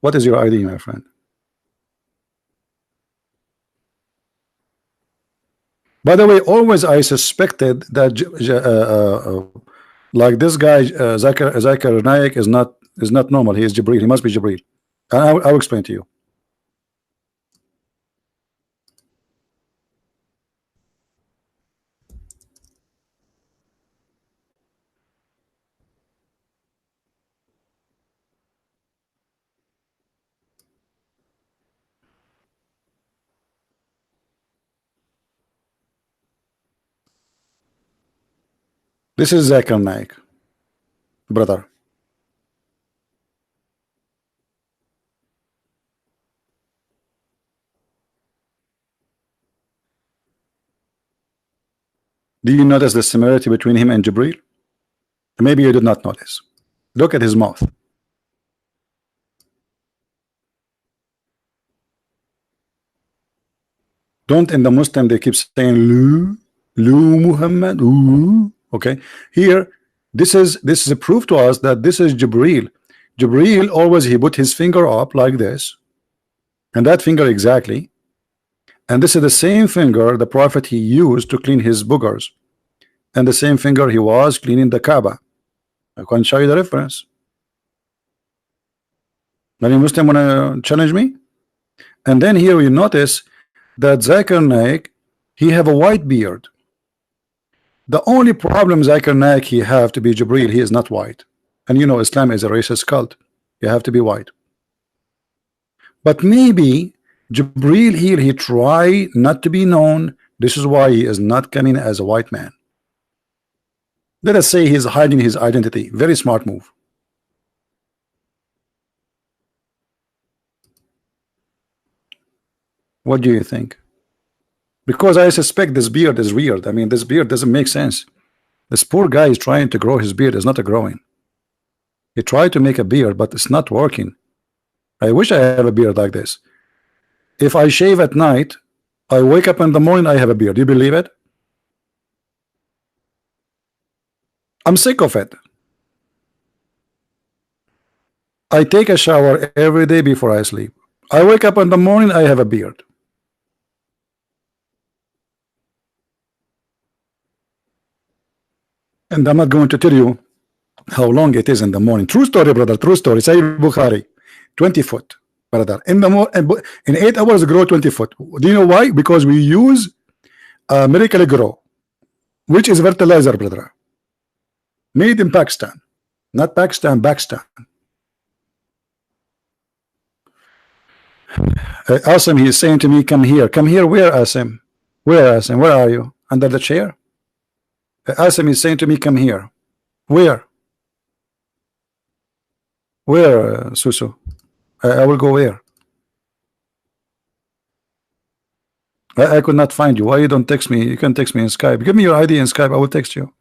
What is your ID, my friend? By the way, always I suspected that like this guy Zakir Naik is not normal. He is Jibreel. He must be Jibreel. And I'll explain to you. This is Zakir Naik, brother. Do you notice the similarity between him and Jibreel? Maybe you did not notice. Look at his mouth. Don't in the Muslim they keep saying Lu Muhammad. Ooh. Okay, here this is a proof to us that this is Jibreel. Jibreel always he put his finger up like this, and that finger exactly, and this is the same finger the Prophet he used to clean his boogers, and the same finger he was cleaning the Kaaba. I can show you the reference. Any Muslim wanna challenge me? And then here you notice that Zakir Naik he have a white beard. The only problem Zakir Naik he have to be Jibreel, he is not white. And you know Islam is a racist cult. You have to be white. But maybe Jibril here, he try not to be known. This is why he is not coming as a white man. Let us say he's hiding his identity. Very smart move. What do you think? Because I suspect this beard is weird. I mean, this beard doesn't make sense. This poor guy is trying to grow his beard. It's not a growing. He tried to make a beard, but it's not working. I wish I have a beard like this. If I shave at night, I wake up in the morning, I have a beard. Do you believe it? I'm sick of it. I take a shower every day before I sleep. I wake up in the morning, I have a beard. And I'm not going to tell you how long it is in the morning. True story, brother. True story. Sayyid Bukhari, 20 foot, brother. In 8 hours, grow 20 foot. Do you know why? Because we use Miracle Grow, which is fertilizer, brother. Made in Pakistan. Not Pakistan, Pakistan. Asim, he is saying to me, come here. Come here. Where, Asim? Where, Asim? Where are you? Under the chair? Asim is saying to me, come here. Where? Where, Susu? I will go where? I could not find you. Why you don't text me? You can text me in Skype. Give me your ID in Skype. I will text you.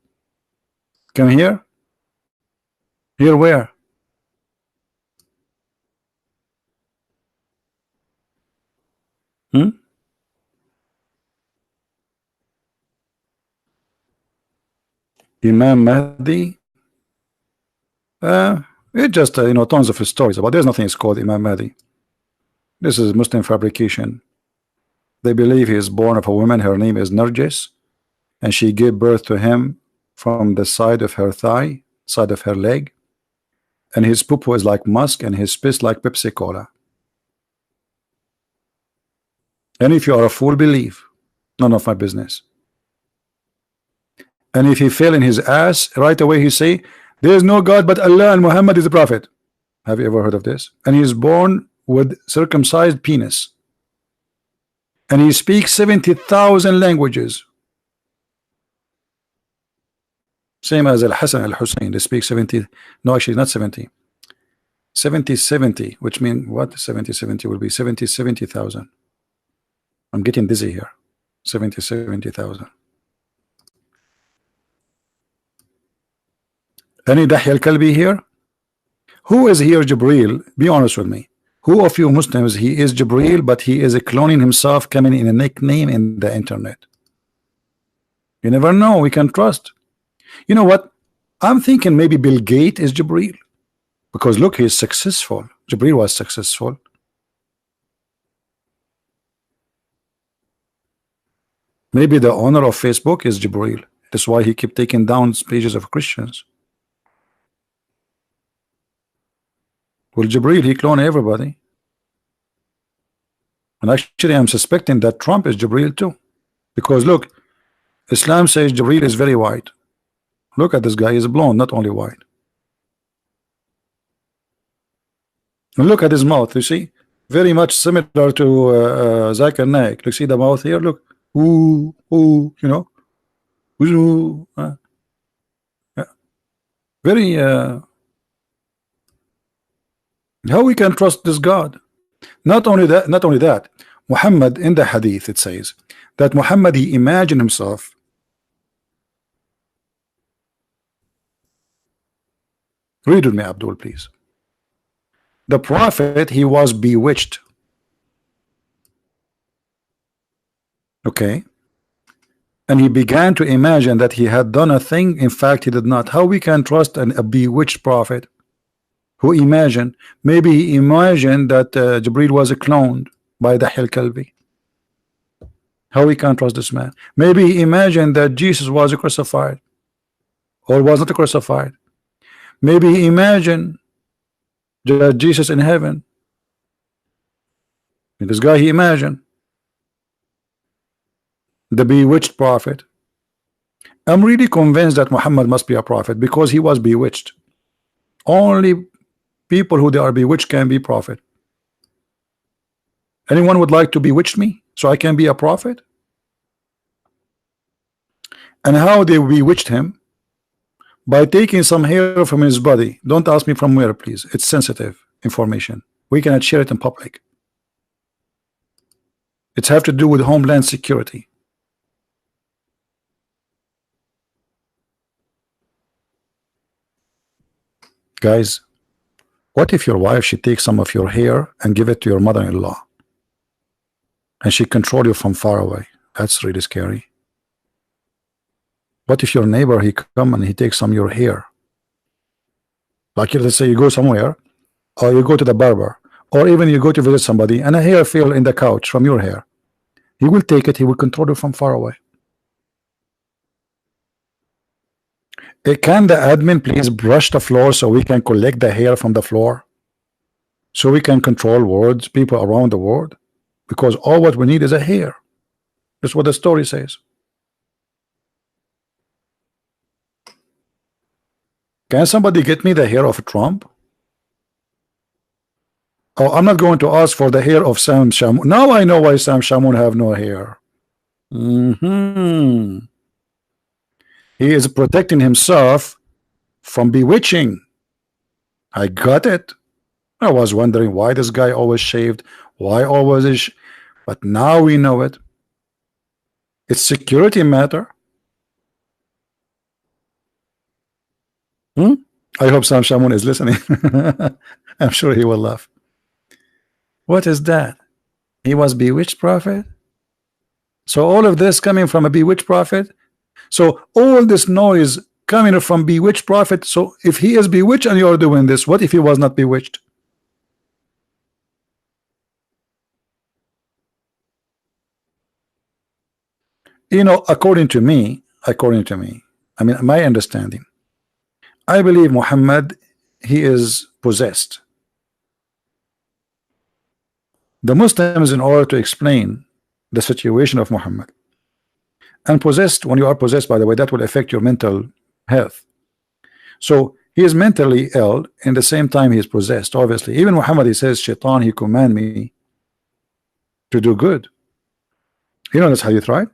Come here. Here where? Imam Mahdi? It just tons of stories about. There's nothing is called Imam Mahdi. This is Muslim fabrication. They believe he is born of a woman. Her name is Narjis, and she gave birth to him from the side of her thigh, side of her leg, and his poo is like musk, and his piss like Pepsi Cola. And if you are a fool, believe. None of my business. And if he fell in his ass, right away he say, there is no God but Allah and Muhammad is the prophet. Have you ever heard of this? And he is born with circumcised penis. And he speaks 70,000 languages. Same as Al-Hassan Al-Hussein. They speak 70. No, actually not 70. 70, which means what? 70 will be 70,000. I'm getting dizzy here. 70,000. Any Dahi al-Kalbi here? Who is here Jibril? Be honest with me. Who of you Muslims, he is Jibril, but he is cloning himself, coming in a nickname in the internet? You never know. We can trust. You know what? I'm thinking maybe Bill Gates is Jibril. Because look, he's successful. Jibril was successful. Maybe the owner of Facebook is Jibril. That's why he kept taking down pages of Christians. Well, Jibril, he cloned everybody. And actually, I'm suspecting that Trump is Jibril too. Because look, Islam says Jibril is very white. Look at this guy, he's blonde, not only white. And look at his mouth, you see? Very much similar to Zakir Naik. Look, see the mouth here? Look. Ooh, ooh, you know? Ooh, yeah. Very, how we can trust this God? Not only that, Muhammad, in the hadith, it says that Muhammad, he imagined himself read with me, Abdul, please. The prophet, he was bewitched. Okay. And he began to imagine that he had done a thing. In fact, he did not. How we can trust a bewitched prophet who imagined? Maybe he imagined that Jibril was cloned by the Kalbi. How we can trust this man? Maybe he imagined that Jesus was crucified or was not crucified. Maybe he imagined that Jesus in heaven. And this guy, he imagined the bewitched prophet. I'm really convinced that Muhammad must be a prophet because he was bewitched. Only people who they are bewitched can be prophet. Anyone would like to bewitch me so I can be a prophet? And how they bewitched him? By taking some hair from his body. Don't ask me from where, please. It's sensitive information. We cannot share it in public. It's have to do with homeland security. Guys, what if your wife, she takes some of your hair and give it to your mother-in-law, and she control you from far away? That's really scary. What if your neighbor, he come and he takes some of your hair? Like, let's say you go somewhere, or you go to the barber, or even you go to visit somebody, and a hair fell in the couch from your hair. He will take it, he will control you from far away. Can the admin please brush the floor so we can collect the hair from the floor? So we can control words, people around the world? Because all what we need is a hair. That's what the story says. Can somebody get me the hair of Trump? Oh, I'm not going to ask for the hair of Sam Shamoun. Now I know why Sam Shamoun have no hair. He is protecting himself from bewitching. I got it. I was wondering why this guy always shaved, why always is, but now we know it. It's security matter. I hope Sam Shamoun is listening. I'm sure he will laugh. What is that? He was bewitched prophet? So all of this coming from a bewitched prophet? So all this noise coming from bewitched prophet. So if he is bewitched and you're doing this, what if he was not bewitched? You know, according to me, I mean, my understanding, I believe Muhammad, he is possessed. The Muslims, in order to explain the situation of Muhammad, and possessed, when you are possessed, by the way, that will affect your mental health. So he is mentally ill, and the same time he is possessed. Obviously, even Muhammad, he says, Shaitan, he command me to do good. You know this hadith, right?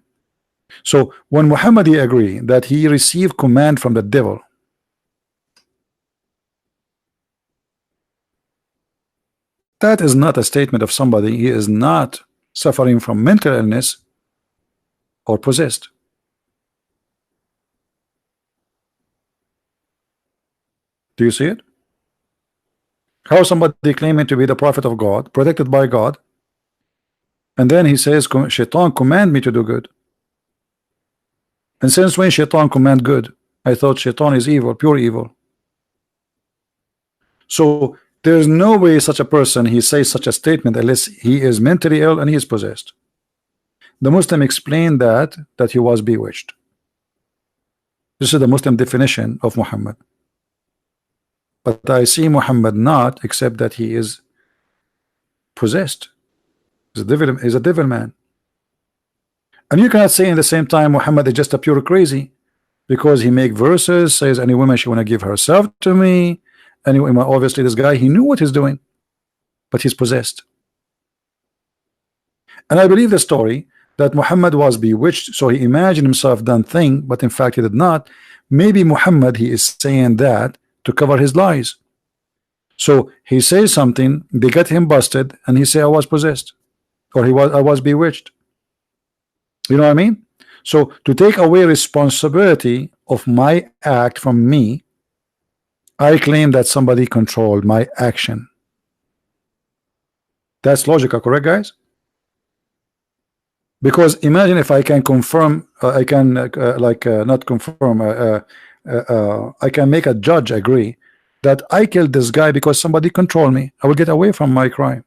So when Muhammad, he agree that he received command from the devil, that is not a statement of somebody he is not suffering from mental illness or possessed. Do you see it? How somebody claiming to be the prophet of God, protected by God, and then he says, Shaitan command me to do good. And since when Shaitan command good? I thought Shaitan is evil, pure evil. So there's no way such a person, he says such a statement unless he is mentally ill and he is possessed. The Muslim explained that he was bewitched. This is the Muslim definition of Muhammad. But I see Muhammad not, except that he is possessed. He's a devil man. And you cannot say in the same time Muhammad is just a pure crazy, because he make verses, says any woman she want to give herself to me. Anyway, obviously this guy, he knew what he's doing, but he's possessed. And I believe the story that Muhammad was bewitched, so he imagined himself done thing, but in fact he did not. Maybe Muhammad, he is saying that to cover his lies. So he says something, they get him busted, and he say I was possessed, or I was bewitched. You know what I mean? So to take away responsibility of my act from me, I claim that somebody controlled my action. That's logical, correct, guys? Because imagine if I can confirm, I can not confirm, I can make a judge agree that I killed this guy because somebody controlled me. I will get away from my crime.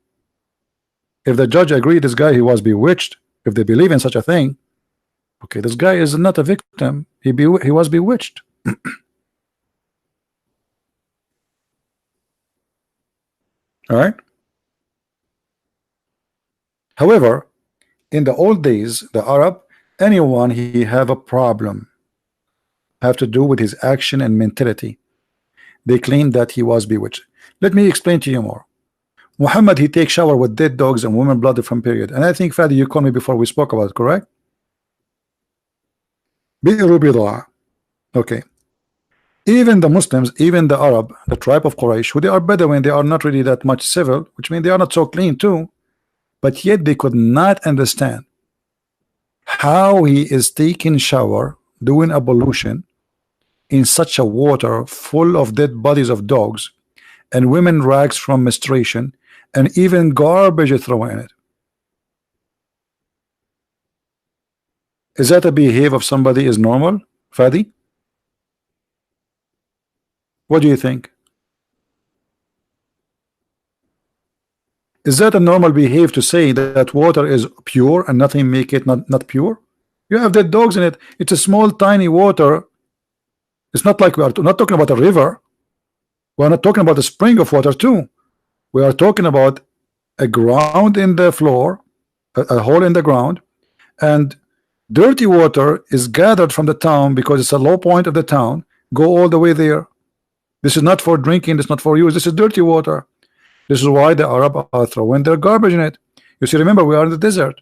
If the judge agreed this guy, he was bewitched, if they believe in such a thing, okay, this guy is not a victim, he was bewitched. All right. However, in the old days, the Arab, anyone he have a problem have to do with his action and mentality, they claim that he was bewitched. Let me explain to you more. Muhammad, he takes shower with dead dogs and women blood from period. And I think, Fadi, you called me before we spoke about it, correct? بئر بضاعة. Okay. Even the Muslims, even the Arab, the tribe of Quraysh, who they are Bedouin, they are not really that much civil, which means they are not so clean too, but yet they could not understand how he is taking shower, doing ablution in such a water full of dead bodies of dogs and women rags from menstruation and even garbage is thrown in it. Is that a behavior of somebody is normal, Fadi? What do you think? Is that a normal behavior to say that water is pure and nothing make it not pure? You have dead dogs in it. It's a small tiny water. It's not like we are not talking about a river. We are not talking about a spring of water too. We are talking about a ground in the floor, a hole in the ground, and dirty water is gathered from the town because it's a low point of the town. Go all the way there. This is not for drinking. This is not for use. This is dirty water. This is why the Arab are throwing their garbage in it. You see, remember, we are in the desert.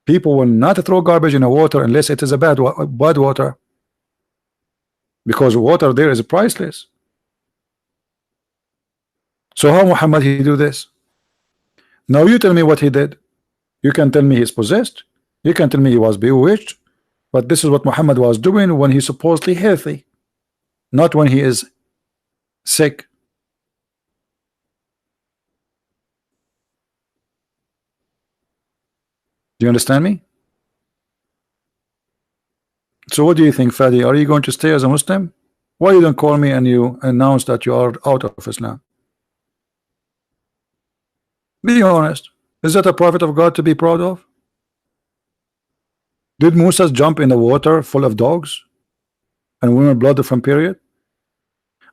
People will not throw garbage in the water unless it is a bad water, because water there is priceless. So how Muhammad he do this? Now you tell me what he did. You can tell me he's possessed. You can tell me he was bewitched. But this is what Muhammad was doing when he's supposedly healthy, not when he is sick. Do you understand me? So what do you think, Fadi? Are you going to stay as a Muslim? Why you don't call me and you announce that you are out of Islam? Be honest. Is that a prophet of God to be proud of? Did Musa jump in the water full of dogs and women blood from period?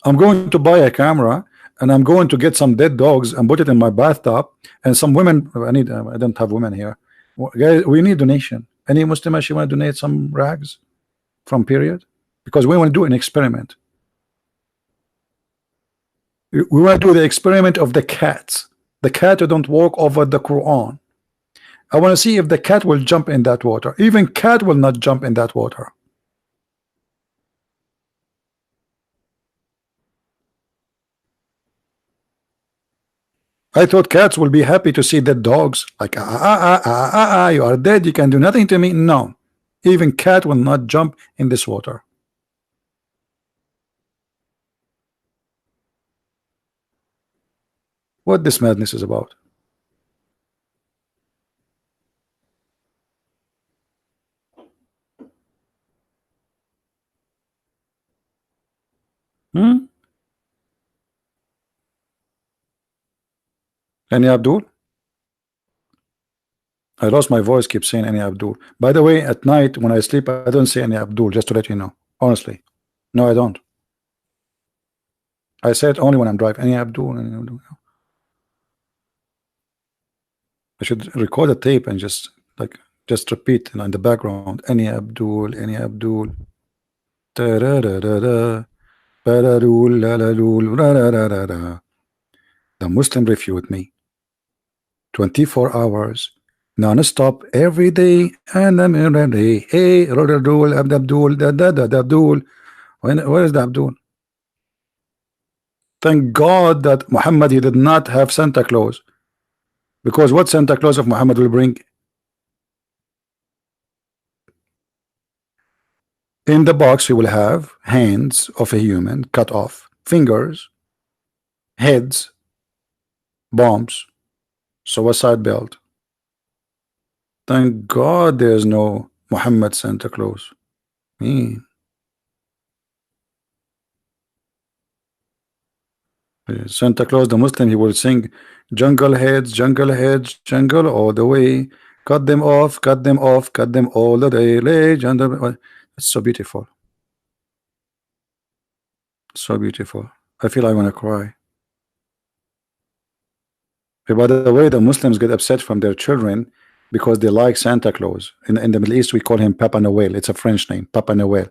I'm going to buy a camera and I'm going to get some dead dogs and put it in my bathtub, and some women, I don't have women here. Guys, we need donation. Any Muslim actually want to donate some rags from period? Because we want to do an experiment. We want to do the experiment of the cats. The cat who don't walk over the Quran. I want to see if the cat will jump in that water. Even cat will not jump in that water. I thought cats will be happy to see dead dogs. Like, you are dead, you can do nothing to me. No, even cat will not jump in this water. What this madness is about? Any Abdul? I lost my voice, keep saying any Abdul. By the way, at night when I sleep, I don't say any Abdul, just to let you know. Honestly. No, I don't. I say it only when I'm driving. Any Abdul, any Abdul. I should record a tape and just repeat in the background. Any Abdul, any Abdul. The Muslim refute me. 24 hours, non-stop, every day, and I'm ready. Hey, Abdul, Abdul. Where is the Abdul? Thank God that Muhammad, he did not have Santa Claus. Because what Santa Claus of Muhammad will bring? In the box, he will have hands of a human cut off, fingers, heads, bombs, suicide belt. Thank God there's no Muhammad Santa Claus. Santa Claus, the Muslim, he will sing jungle heads, jungle all the way. Cut them off, cut them off, cut them all the day. It's so beautiful. So beautiful. I feel I want to cry. By the way, the Muslims get upset from their children because they like Santa Claus. In the Middle East, we call him Papa Noel. It's a French name, Papa Noel.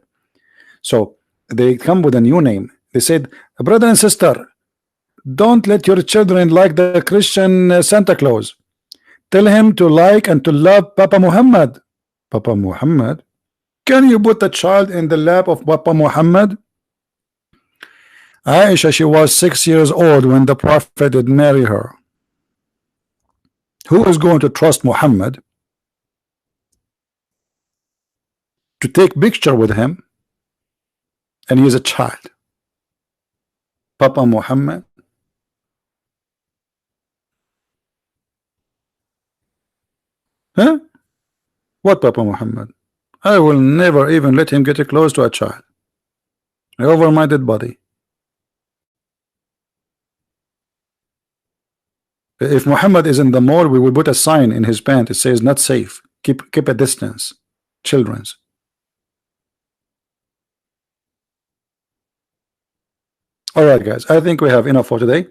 So they come with a new name. They said, brother and sister, Don't let your children like the Christian Santa Claus. Tell him to like and to love Papa Muhammad. Papa Muhammad? Can you put a child in the lap of Papa Muhammad? Aisha, she was 6 years old when the Prophet did marry her. Who is going to trust Muhammad to take picture with him, and he is a child? Papa Muhammad? Huh? What Papa Muhammad? I will never even let him get close to a child. Over my dead body. If Muhammad is in the mall, we will put a sign in his pant. It says not safe. Keep a distance. Children's. Alright guys, I think we have enough for today.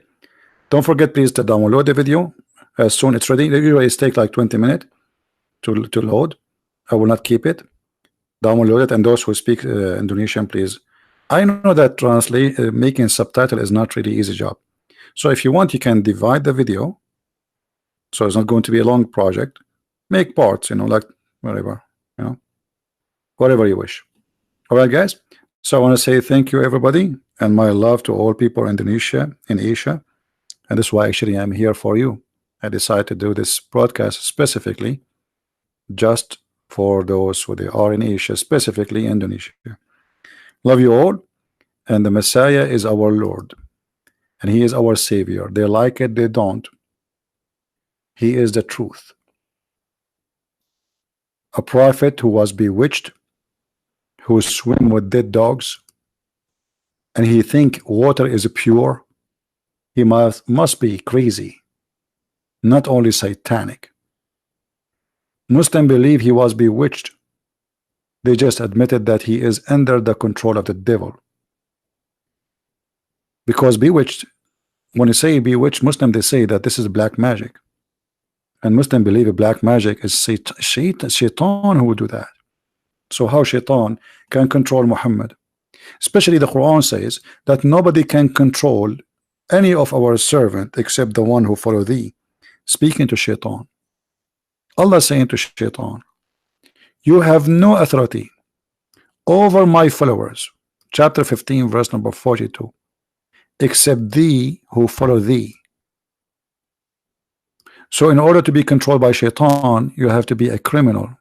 Don't forget please to download the video as soon it's ready. It usually takes like 20 minutes to load. I will not keep it. Download it, and those who speak Indonesian, please. I know that making subtitle is not really easy job. So if you want, you can divide the video, so it's not going to be a long project. Make parts, like whatever, whatever you wish. All right, guys. So I want to say thank you, everybody, and my love to all people in Indonesia, in Asia, and this is why actually I'm here for you. I decided to do this broadcast specifically just for those who they are in Asia, specifically Indonesia. Love you all, and the Messiah is our Lord. And he is our Savior. They like it, they don't. He is the truth. A prophet who was bewitched, who swim with dead dogs, and he think water is pure. He must be crazy, not only satanic. Muslims believe he was bewitched. They just admitted that he is under the control of the devil. Because bewitched, when you say bewitched, Muslim, they say that this is black magic, and Muslim believe black magic is shaitan who would do that. So how shaitan can control Muhammad? Especially the Quran says that nobody can control any of our servant except the one who follow thee. Speaking to shaitan, Allah saying to shaitan, you have no authority over my followers. Chapter 15 verse number 42. Except thee who follow thee. So in order to be controlled by shaitan, you have to be a criminal.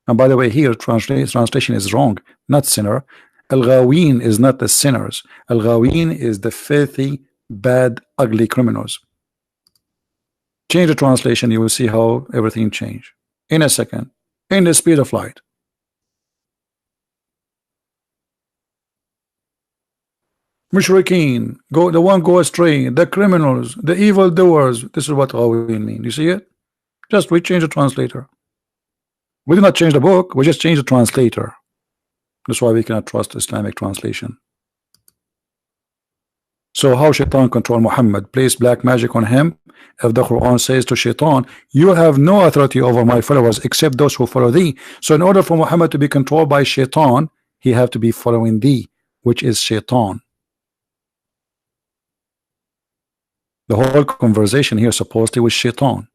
And by the way, here translation is wrong, not sinner. Al-Ghaween is not the sinners. Al-Ghaween is the filthy, bad, ugly criminals. Change the translation, you will see how everything changed in a second, in the speed of light. Mushrikeen, the one go astray, the criminals, the evil doers. This is what Ghaween mean. You see it? Just we change the translator. We did not change the book, we just changed the translator. That's why we cannot trust Islamic translation. So how shaitan control Muhammad? Place black magic on him. If the Quran says to shaitan, you have no authority over my followers except those who follow thee. So in order for Muhammad to be controlled by shaitan, he have to be following thee, which is shaitan. The whole conversation here supposedly was shaitan.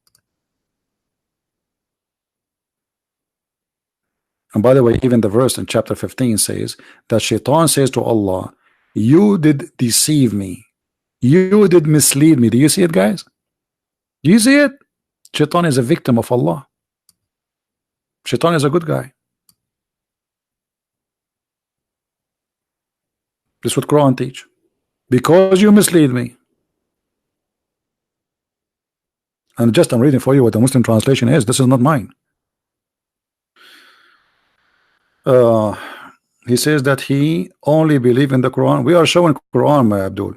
And by the way, even the verse in chapter 15 says that shaitan says to Allah, you did deceive me, you did mislead me. Do you see it, guys? Do you see it? Shaitan is a victim of Allah. Shaitan is a good guy. This is what Quran teach. Because you mislead me. And I'm reading for you what the Muslim translation is. This is not mine. He says that he only believe in the Quran. We are showing Quran, my Abdul.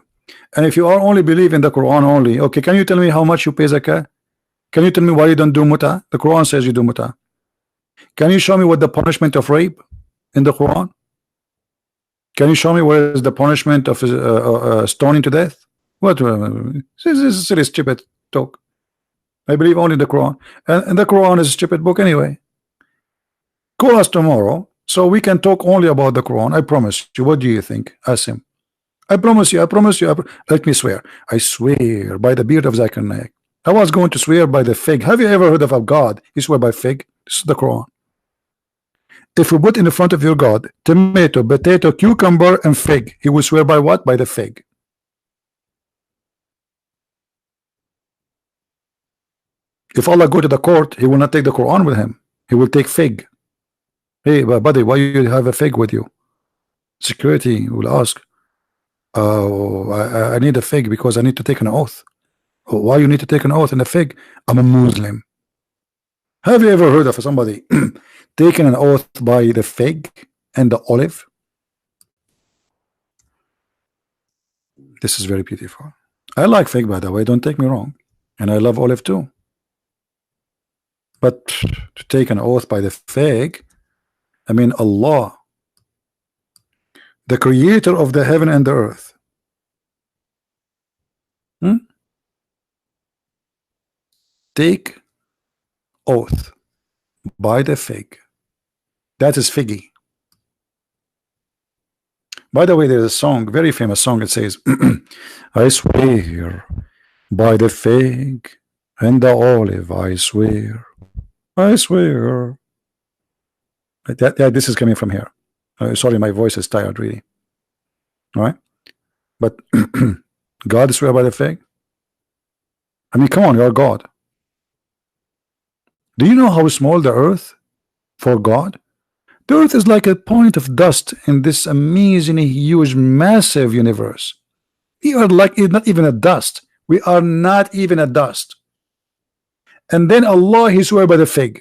And if you are only believe in the Quran only, okay, can you tell me how much you pay zakah? Can you tell me why you don't do muta? The Quran says you do muta. Can you show me what the punishment of rape in the Quran? Can you show me what is the punishment of stoning to death? What? This is silly, stupid talk. I believe only the Quran, and the Quran is a stupid book anyway. Call us tomorrow so we can talk only about the Quran. I promise you. What do you think? Ask him. I promise you, I promise you, let me swear. I swear by the beard of Zachariah. I was going to swear by the fig. Have you ever heard of a God? You swear by fig? This is the Quran. If we put in the front of your God tomato, potato, cucumber, and fig, he will swear by what? By the fig. If Allah go to the court, he will not take the Quran with him. He will take fig. Hey, buddy, why you have a fig with you? Security will ask. Oh, I need a fig because I need to take an oath. Oh, why you need to take an oath in a fig? I'm a Muslim. Have you ever heard of somebody taking an oath by the fig and the olive? This is very beautiful. I like fig, by the way, don't take me wrong. And I love olive too. But to take an oath by the fig, I mean Allah, the creator of the heaven and the earth. Take oath by the fig. That is figgy. By the way, there's a song, very famous song. It says, I swear by the fig and the olive, I swear. I swear. This is coming from here. Sorry, my voice is tired, really. All right? But God swear by the fig? I mean, come on, you're God. Do you know how small the earth for God? The earth is like a point of dust in this amazingly huge, massive universe. We are like not even a dust. We are not even a dust. And then Allah, he swear by the fig.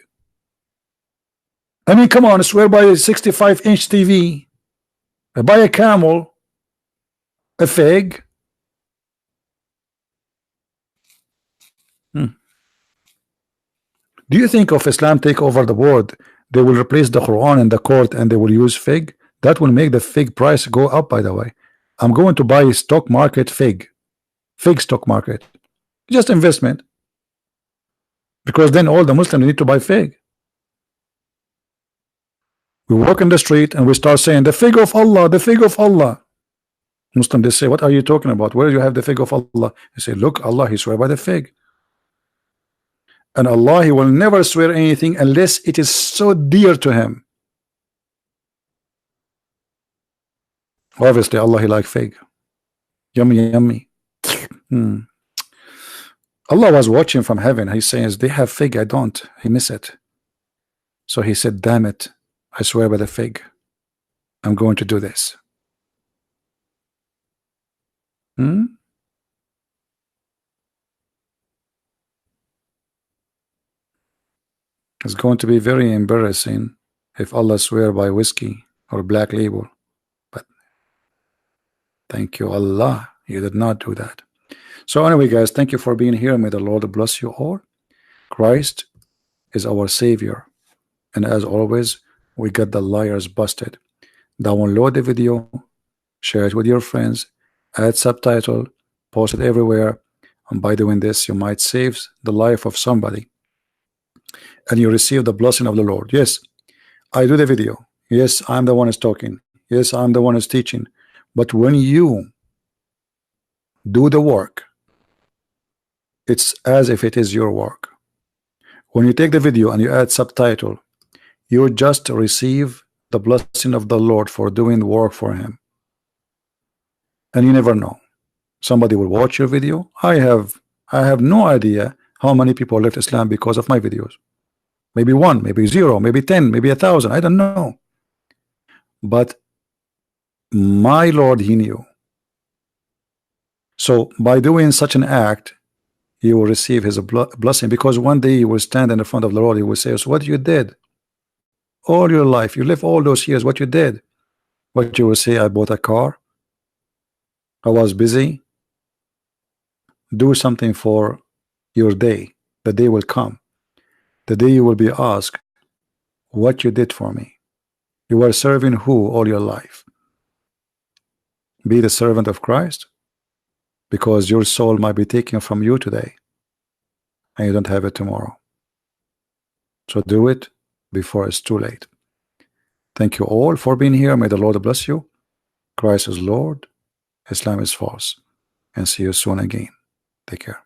I mean, come on, swear by a 65-inch TV, by a camel, a fig. Do you think if Islam take over the world, they will replace the Quran in the court and they will use fig? That will make the fig price go up, by the way. I'm going to buy a stock market fig stock market, just investment, because then all the Muslims need to buy fig. We walk in the street and we start saying the fig of Allah, the fig of Allah. Muslim, they say, what are you talking about? Where do you have the fig of Allah? They say, look, Allah, he swear by the fig. And Allah, he will never swear anything unless it is so dear to him. Obviously, Allah, he like fig. Yummy, yummy. Allah was watching from heaven. He says, they have fig, I don't. He miss it. So he said, damn it, I swear by the fig, I'm going to do this. It's going to be very embarrassing if Allah swear by whiskey or black label. But thank you, Allah, you did not do that. So anyway, guys, thank you for being here. May the Lord bless you all. Christ is our Savior. And as always, we got the liars busted. Download the video, share it with your friends, add subtitle, post it everywhere. And by doing this, you might save the life of somebody. And you receive the blessing of the Lord. Yes, I do the video. Yes, I'm the one who's talking. Yes, I'm the one who's teaching. But when you do the work, it's as if it is your work. When you take the video and you add subtitle, you just receive the blessing of the Lord for doing the work for him. And you never know. Somebody will watch your video. I have no idea how many people left Islam because of my videos. Maybe 1, maybe 0, maybe 10, maybe 1,000. I don't know. But my Lord, he knew. So by doing such an act, you will receive his blessing, because one day you will stand in the front of the Lord. He will say, so what you did all your life, you live all those years, what you did. What you will say, I bought a car, I was busy. Do something for your day. The day will come. The day you will be asked what you did for me. You were serving who all your life? Be the servant of Christ, because your soul might be taken from you today and you don't have it tomorrow. So do it before it's too late. Thank you all for being here. May the Lord bless you. Christ is Lord. Islam is false. And see you soon again. Take care.